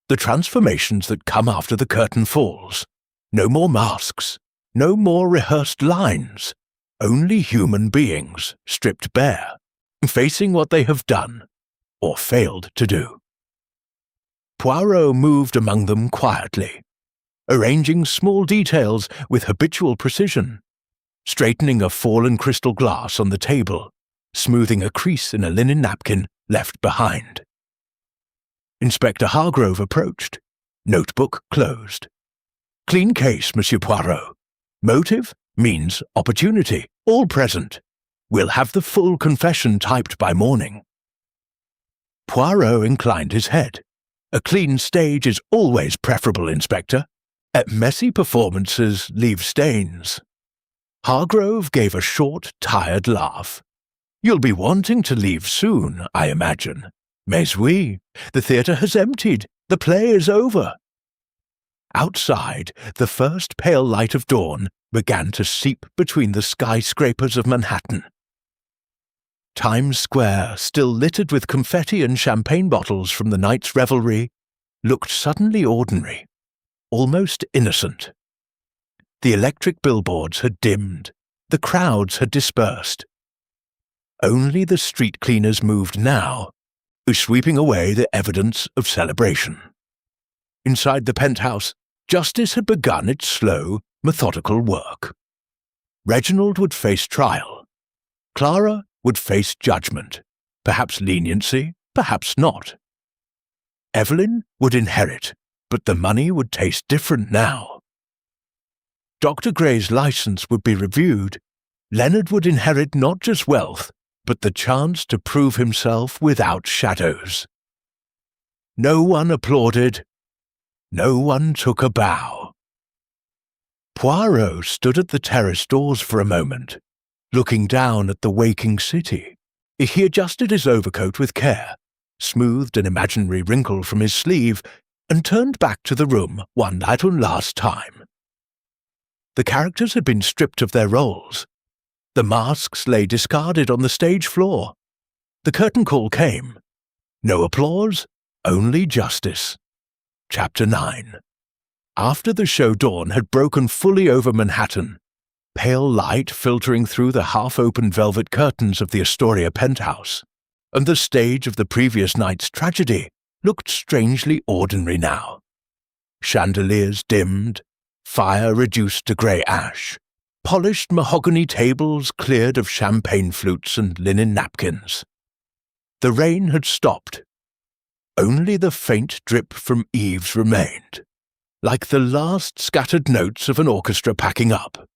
the transformations that come after the curtain falls. No more masks, no more rehearsed lines, only human beings, stripped bare, facing what they have done, or failed to do." Poirot moved among them quietly, arranging small details with habitual precision, straightening a fallen crystal glass on the table, smoothing a crease in a linen napkin left behind. Inspector Hargrove approached, notebook closed. "Clean case, Monsieur Poirot. Motive means opportunity, all present. We'll have the full confession typed by morning." Poirot inclined his head. "A clean stage is always preferable, Inspector. Messy performances leave stains." Hargrove gave a short, tired laugh. "You'll be wanting to leave soon, I imagine. Mais oui, the theatre has emptied. The play is over." Outside, the first pale light of dawn began to seep between the skyscrapers of Manhattan. Times Square, still littered with confetti and champagne bottles from the night's revelry, looked suddenly ordinary, almost innocent. The electric billboards had dimmed, the crowds had dispersed. Only the street cleaners moved now, sweeping away the evidence of celebration. Inside the penthouse, justice had begun its slow, methodical work. Reginald would face trial. Clara would face judgment, perhaps leniency, perhaps not. Evelyn would inherit, but the money would taste different now. Dr. Gray's license would be reviewed. Leonard would inherit not just wealth, but the chance to prove himself without shadows. No one applauded. No one took a bow. Poirot stood at the terrace doors for a moment, looking down at the waking city. He adjusted his overcoat with care, smoothed an imaginary wrinkle from his sleeve, and turned back to the room one last time. The characters had been stripped of their roles. The masks lay discarded on the stage floor. The curtain call came. No applause, only justice. Chapter 9. After the show dawn had broken fully over Manhattan, pale light filtering through the half-open velvet curtains of the Astoria penthouse, and the stage of the previous night's tragedy looked strangely ordinary now. Chandeliers dimmed, fire reduced to grey ash, polished mahogany tables cleared of champagne flutes and linen napkins. The rain had stopped. Only the faint drip from eaves remained, like the last scattered notes of an orchestra packing up.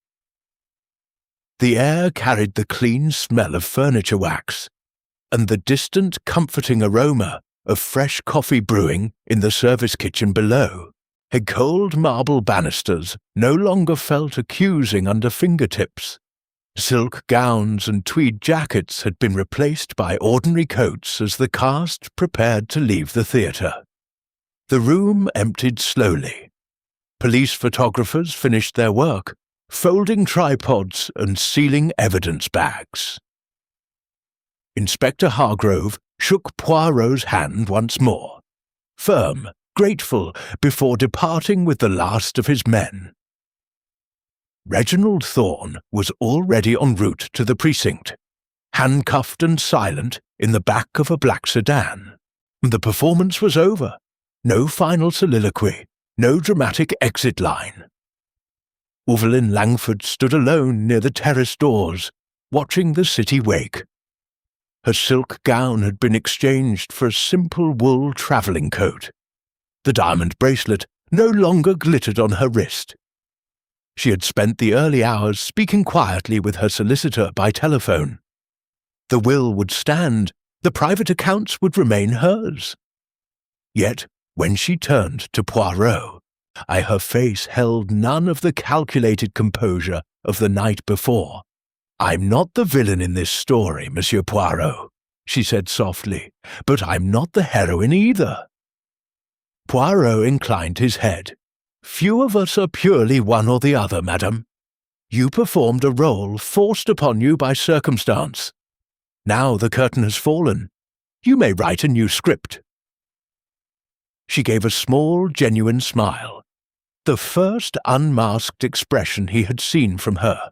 The air carried the clean smell of furniture wax, and the distant, comforting aroma of fresh coffee brewing in the service kitchen below. Her cold marble banisters no longer felt accusing under fingertips. Silk gowns and tweed jackets had been replaced by ordinary coats as the cast prepared to leave the theatre. The room emptied slowly. Police photographers finished their work, folding tripods and sealing evidence bags. Inspector Hargrove shook Poirot's hand once more, firm, grateful, before departing with the last of his men. Reginald Thorne was already en route to the precinct, handcuffed and silent in the back of a black sedan. The performance was over. No final soliloquy, no dramatic exit line. Evelyn Langford stood alone near the terrace doors, watching the city wake. Her silk gown had been exchanged for a simple wool travelling coat. The diamond bracelet no longer glittered on her wrist. She had spent the early hours speaking quietly with her solicitor by telephone. The will would stand, the private accounts would remain hers. Yet, when she turned to Poirot, her face held none of the calculated composure of the night before. "I'm not the villain in this story, Monsieur Poirot," she said softly, "but I'm not the heroine either." Poirot inclined his head. "Few of us are purely one or the other, madame. You performed a role forced upon you by circumstance. Now the curtain has fallen. You may write a new script." She gave a small, genuine smile, the first unmasked expression he had seen from her.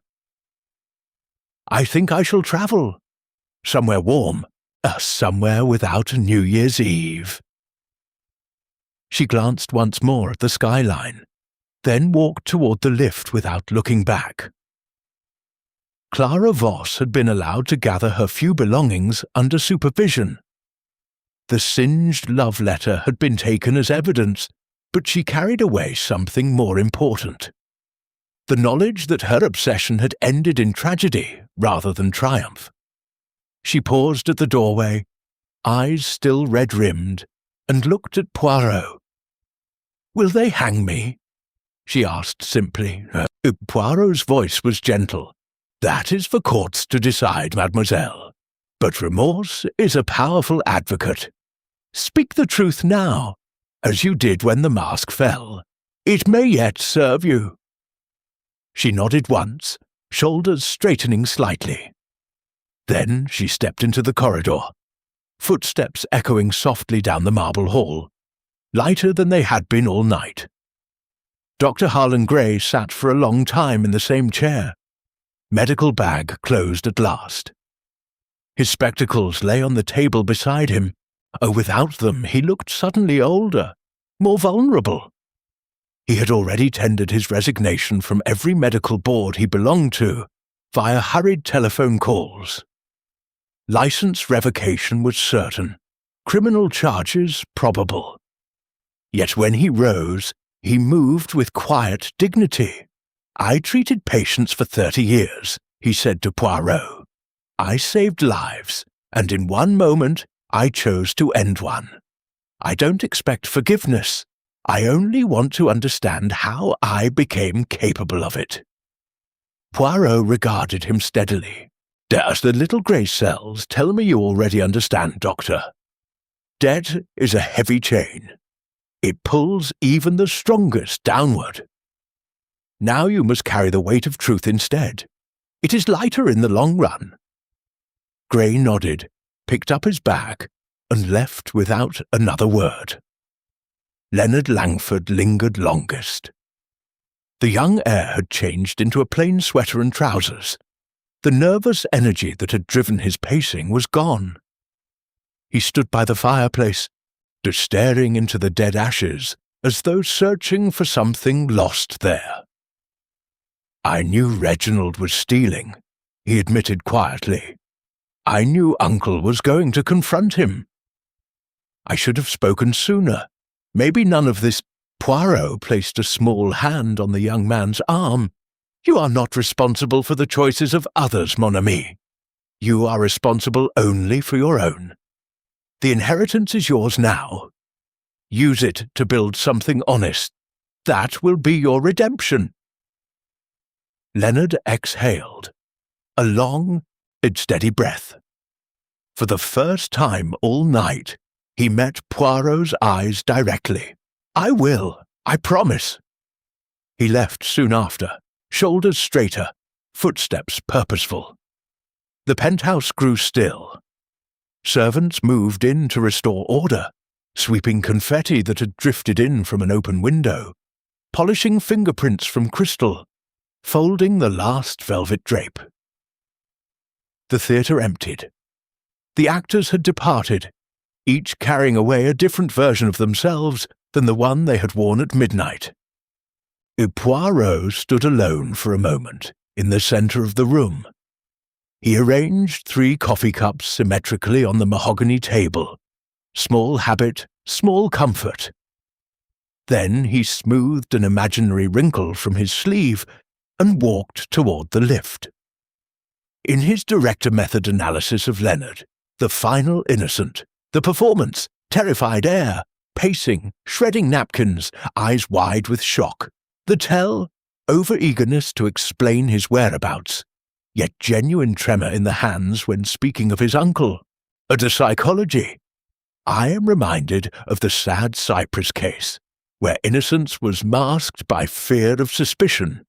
"I think I shall travel. Somewhere warm, somewhere without New Year's Eve." She glanced once more at the skyline, then walked toward the lift without looking back. Clara Voss had been allowed to gather her few belongings under supervision. The singed love letter had been taken as evidence, but she carried away something more important. The knowledge that her obsession had ended in tragedy rather than triumph. She paused at the doorway, eyes still red-rimmed, and looked at Poirot. "Will they hang me?" she asked simply. Poirot's voice was gentle. "That is for courts to decide, mademoiselle. But remorse is a powerful advocate. Speak the truth now, as you did when the mask fell. It may yet serve you." She nodded once, shoulders straightening slightly. Then she stepped into the corridor, footsteps echoing softly down the marble hall, lighter than they had been all night. Dr. Harlan Gray sat for a long time in the same chair. Medical bag closed at last. His spectacles lay on the table beside him. Without them he looked suddenly older, more vulnerable. He had already tendered his resignation from every medical board he belonged to, via hurried telephone calls. License revocation was certain, criminal charges probable. Yet when he rose, he moved with quiet dignity. "I treated patients for 30 years, he said to Poirot. "I saved lives, and in one moment I chose to end one. I don't expect forgiveness. I only want to understand how I became capable of it." Poirot regarded him steadily. "Does the little grey cells tell me you already understand, Doctor? Debt is a heavy chain. It pulls even the strongest downward. Now you must carry the weight of truth instead. It is lighter in the long run." Gray nodded, picked up his bag, and left without another word. Leonard Langford lingered longest. The young heir had changed into a plain sweater and trousers. The nervous energy that had driven his pacing was gone. He stood by the fireplace, just staring into the dead ashes, as though searching for something lost there. "I knew Reginald was stealing," he admitted quietly. "I knew Uncle was going to confront him. I should have spoken sooner. Maybe none of this Poirot placed a small hand on the young man's arm. "You are not responsible for the choices of others, mon ami. You are responsible only for your own. The inheritance is yours now. Use it to build something honest. That will be your redemption." Leonard exhaled, a long and steady breath. For the first time all night, he met Poirot's eyes directly. "I will, I promise." He left soon after, shoulders straighter, footsteps purposeful. The penthouse grew still. Servants moved in to restore order, sweeping confetti that had drifted in from an open window, polishing fingerprints from crystal, folding the last velvet drape. The theatre emptied. The actors had departed, each carrying away a different version of themselves than the one they had worn at midnight. Poirot stood alone for a moment in the centre of the room. He arranged 3 coffee cups symmetrically on the mahogany table. Small habit, small comfort. Then he smoothed an imaginary wrinkle from his sleeve and walked toward the lift. In his director method analysis of Leonard, the final innocent, the performance, terrified air, pacing, shredding napkins, eyes wide with shock, the tell, over-eagerness to explain his whereabouts, yet genuine tremor in the hands when speaking of his uncle, the psychology. I am reminded of the sad Cyprus case, where innocence was masked by fear of suspicion.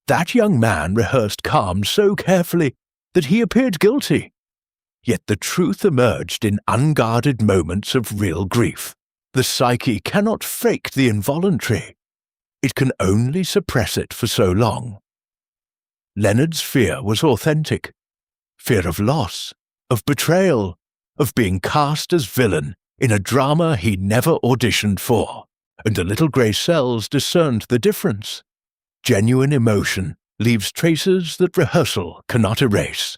That young man rehearsed calm so carefully that he appeared guilty. Yet the truth emerged in unguarded moments of real grief. The psyche cannot fake the involuntary. It can only suppress it for so long. Leonard's fear was authentic. Fear of loss, of betrayal, of being cast as villain in a drama he never auditioned for, and the little grey cells discerned the difference. Genuine emotion leaves traces that rehearsal cannot erase.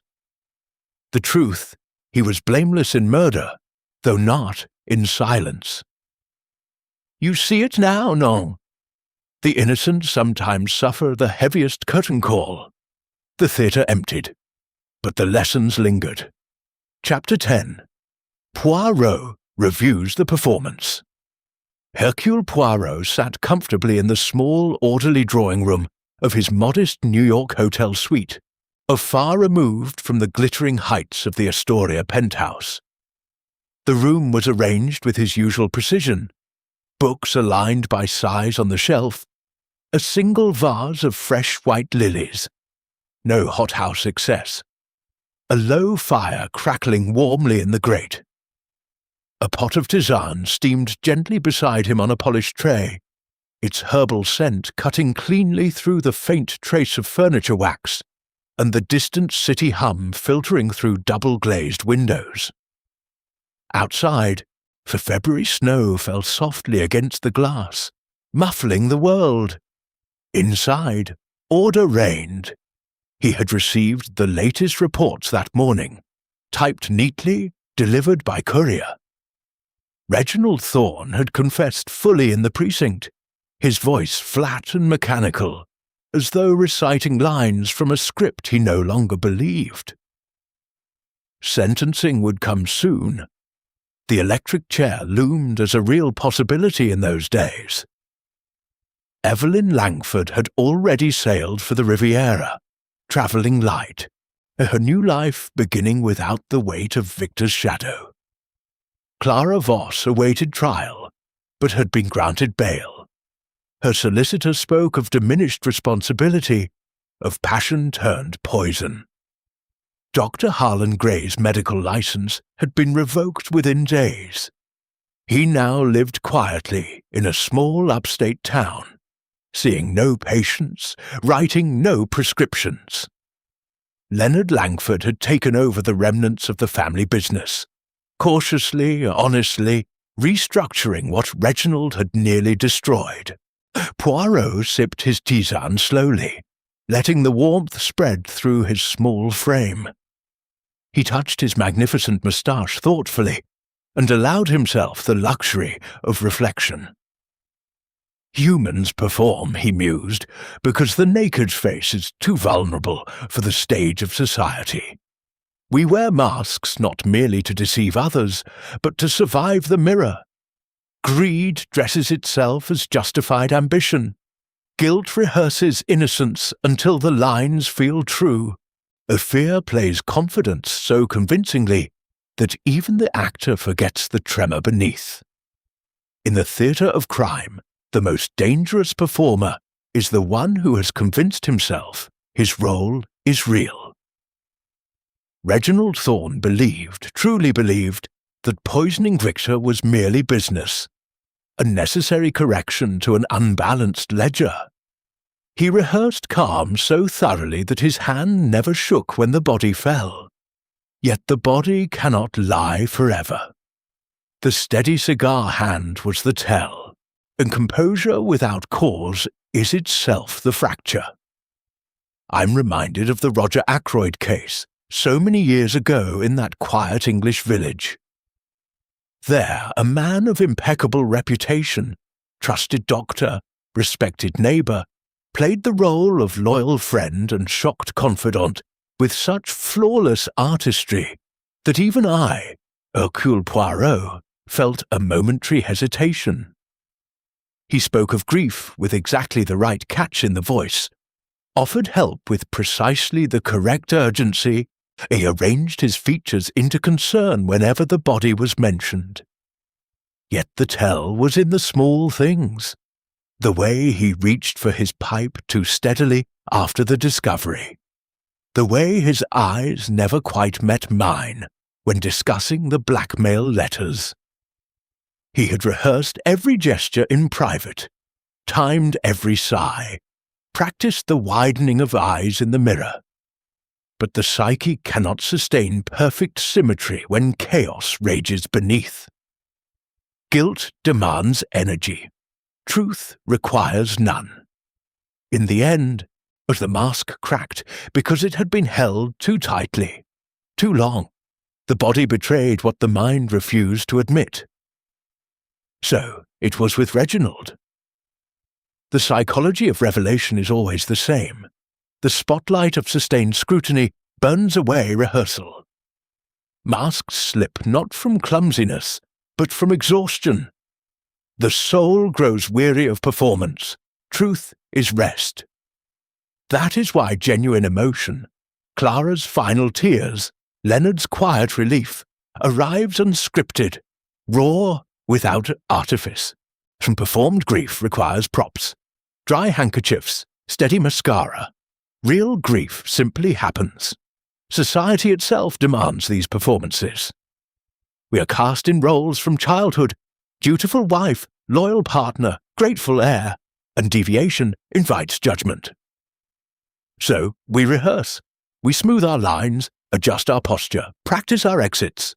The truth, he was blameless in murder, though not in silence. You see it now, non? The innocent sometimes suffer the heaviest curtain call. The theatre emptied, but the lessons lingered. Chapter 10. Poirot reviews the performance. Hercule Poirot sat comfortably in the small, orderly drawing room of his modest New York hotel suite, far removed from the glittering heights of the Astoria penthouse. The room was arranged with his usual precision, books aligned by size on the shelf, a single vase of fresh white lilies, no hothouse excess, a low fire crackling warmly in the grate. A pot of tisane steamed gently beside him on a polished tray, its herbal scent cutting cleanly through the faint trace of furniture wax and the distant city hum filtering through double-glazed windows. Outside, the February snow fell softly against the glass, muffling the world. Inside, order reigned. He had received the latest reports that morning, typed neatly, delivered by courier. Reginald Thorne had confessed fully in the precinct, his voice flat and mechanical, as though reciting lines from a script he no longer believed. Sentencing would come soon. The electric chair loomed as a real possibility in those days. Evelyn Langford had already sailed for the Riviera, travelling light, her new life beginning without the weight of Victor's shadow. Clara Voss awaited trial, but had been granted bail. Her solicitor spoke of diminished responsibility, of passion turned poison. Dr. Harlan Gray's medical license had been revoked within days. He now lived quietly in a small upstate town, seeing no patients, writing no prescriptions. Leonard Langford had taken over the remnants of the family business, cautiously, honestly, restructuring what Reginald had nearly destroyed. Poirot sipped his tisane slowly, letting the warmth spread through his small frame. He touched his magnificent moustache thoughtfully and allowed himself the luxury of reflection. Humans perform, he mused, because the naked face is too vulnerable for the stage of society. We wear masks not merely to deceive others, but to survive the mirror. Greed dresses itself as justified ambition. Guilt rehearses innocence until the lines feel true. A fear plays confidence so convincingly that even the actor forgets the tremor beneath. In the theatre of crime, the most dangerous performer is the one who has convinced himself his role is real. Reginald Thorne truly believed, that poisoning Victor was merely business, a necessary correction to an unbalanced ledger. He rehearsed calm so thoroughly that his hand never shook when the body fell. Yet the body cannot lie forever. The steady cigar hand was the tell, and composure without cause is itself the fracture. I'm reminded of the Roger Ackroyd case, so many years ago in that quiet English village. There, a man of impeccable reputation, trusted doctor, respected neighbour, played the role of loyal friend and shocked confidant with such flawless artistry that even I, Hercule Poirot, felt a momentary hesitation. He spoke of grief with exactly the right catch in the voice, offered help with precisely the correct urgency. He arranged his features into concern whenever the body was mentioned. Yet the tell was in the small things, the way he reached for his pipe too steadily after the discovery, the way his eyes never quite met mine when discussing the blackmail letters. He had rehearsed every gesture in private, timed every sigh, practiced the widening of eyes in the mirror. But the psyche cannot sustain perfect symmetry when chaos rages beneath. Guilt demands energy. Truth requires none. In the end, as the mask cracked because it had been held too tightly, too long, the body betrayed what the mind refused to admit. So it was with Reginald. The psychology of revelation is always the same. The spotlight of sustained scrutiny burns away rehearsal. Masks slip not from clumsiness, but from exhaustion. The soul grows weary of performance. Truth is rest. That is why genuine emotion, Clara's final tears, Leonard's quiet relief, arrives unscripted, raw, without artifice. And performed grief requires props, dry handkerchiefs, steady mascara. Real grief simply happens. Society itself demands these performances. We are cast in roles from childhood: dutiful wife, loyal partner, grateful heir, and deviation invites judgment. So we rehearse. We smooth our lines, adjust our posture, practice our exits.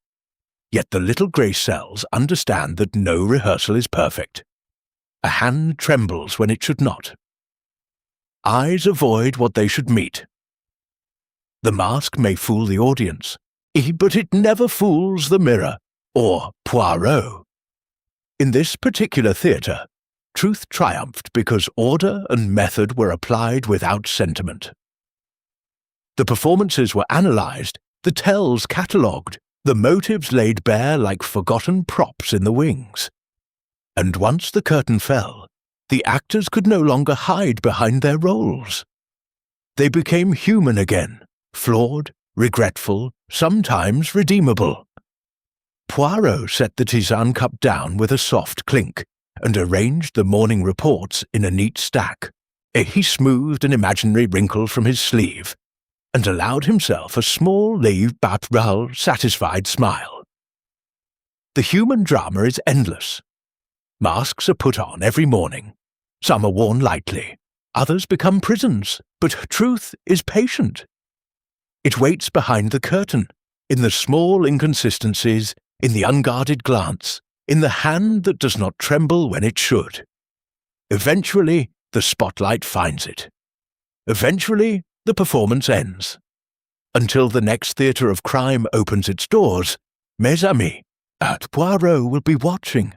Yet the little grey cells understand that no rehearsal is perfect. A hand trembles when it should not. Eyes avoid what they should meet. The mask may fool the audience, but it never fools the mirror, or Poirot. In this particular theatre, truth triumphed because order and method were applied without sentiment. The performances were analysed, the tells catalogued, the motives laid bare like forgotten props in the wings. And once the curtain fell, the actors could no longer hide behind their roles. They became human again, flawed, regretful, sometimes redeemable. Poirot set the tisane cup down with a soft clink and arranged the morning reports in a neat stack. He smoothed an imaginary wrinkle from his sleeve and allowed himself a small, satisfied smile. The human drama is endless. Masks are put on every morning. Some are worn lightly. Others become prisons. But truth is patient. It waits behind the curtain, in the small inconsistencies, in the unguarded glance, in the hand that does not tremble when it should. Eventually, the spotlight finds it. Eventually, the performance ends. Until the next theatre of crime opens its doors, mes amis, Poirot will be watching.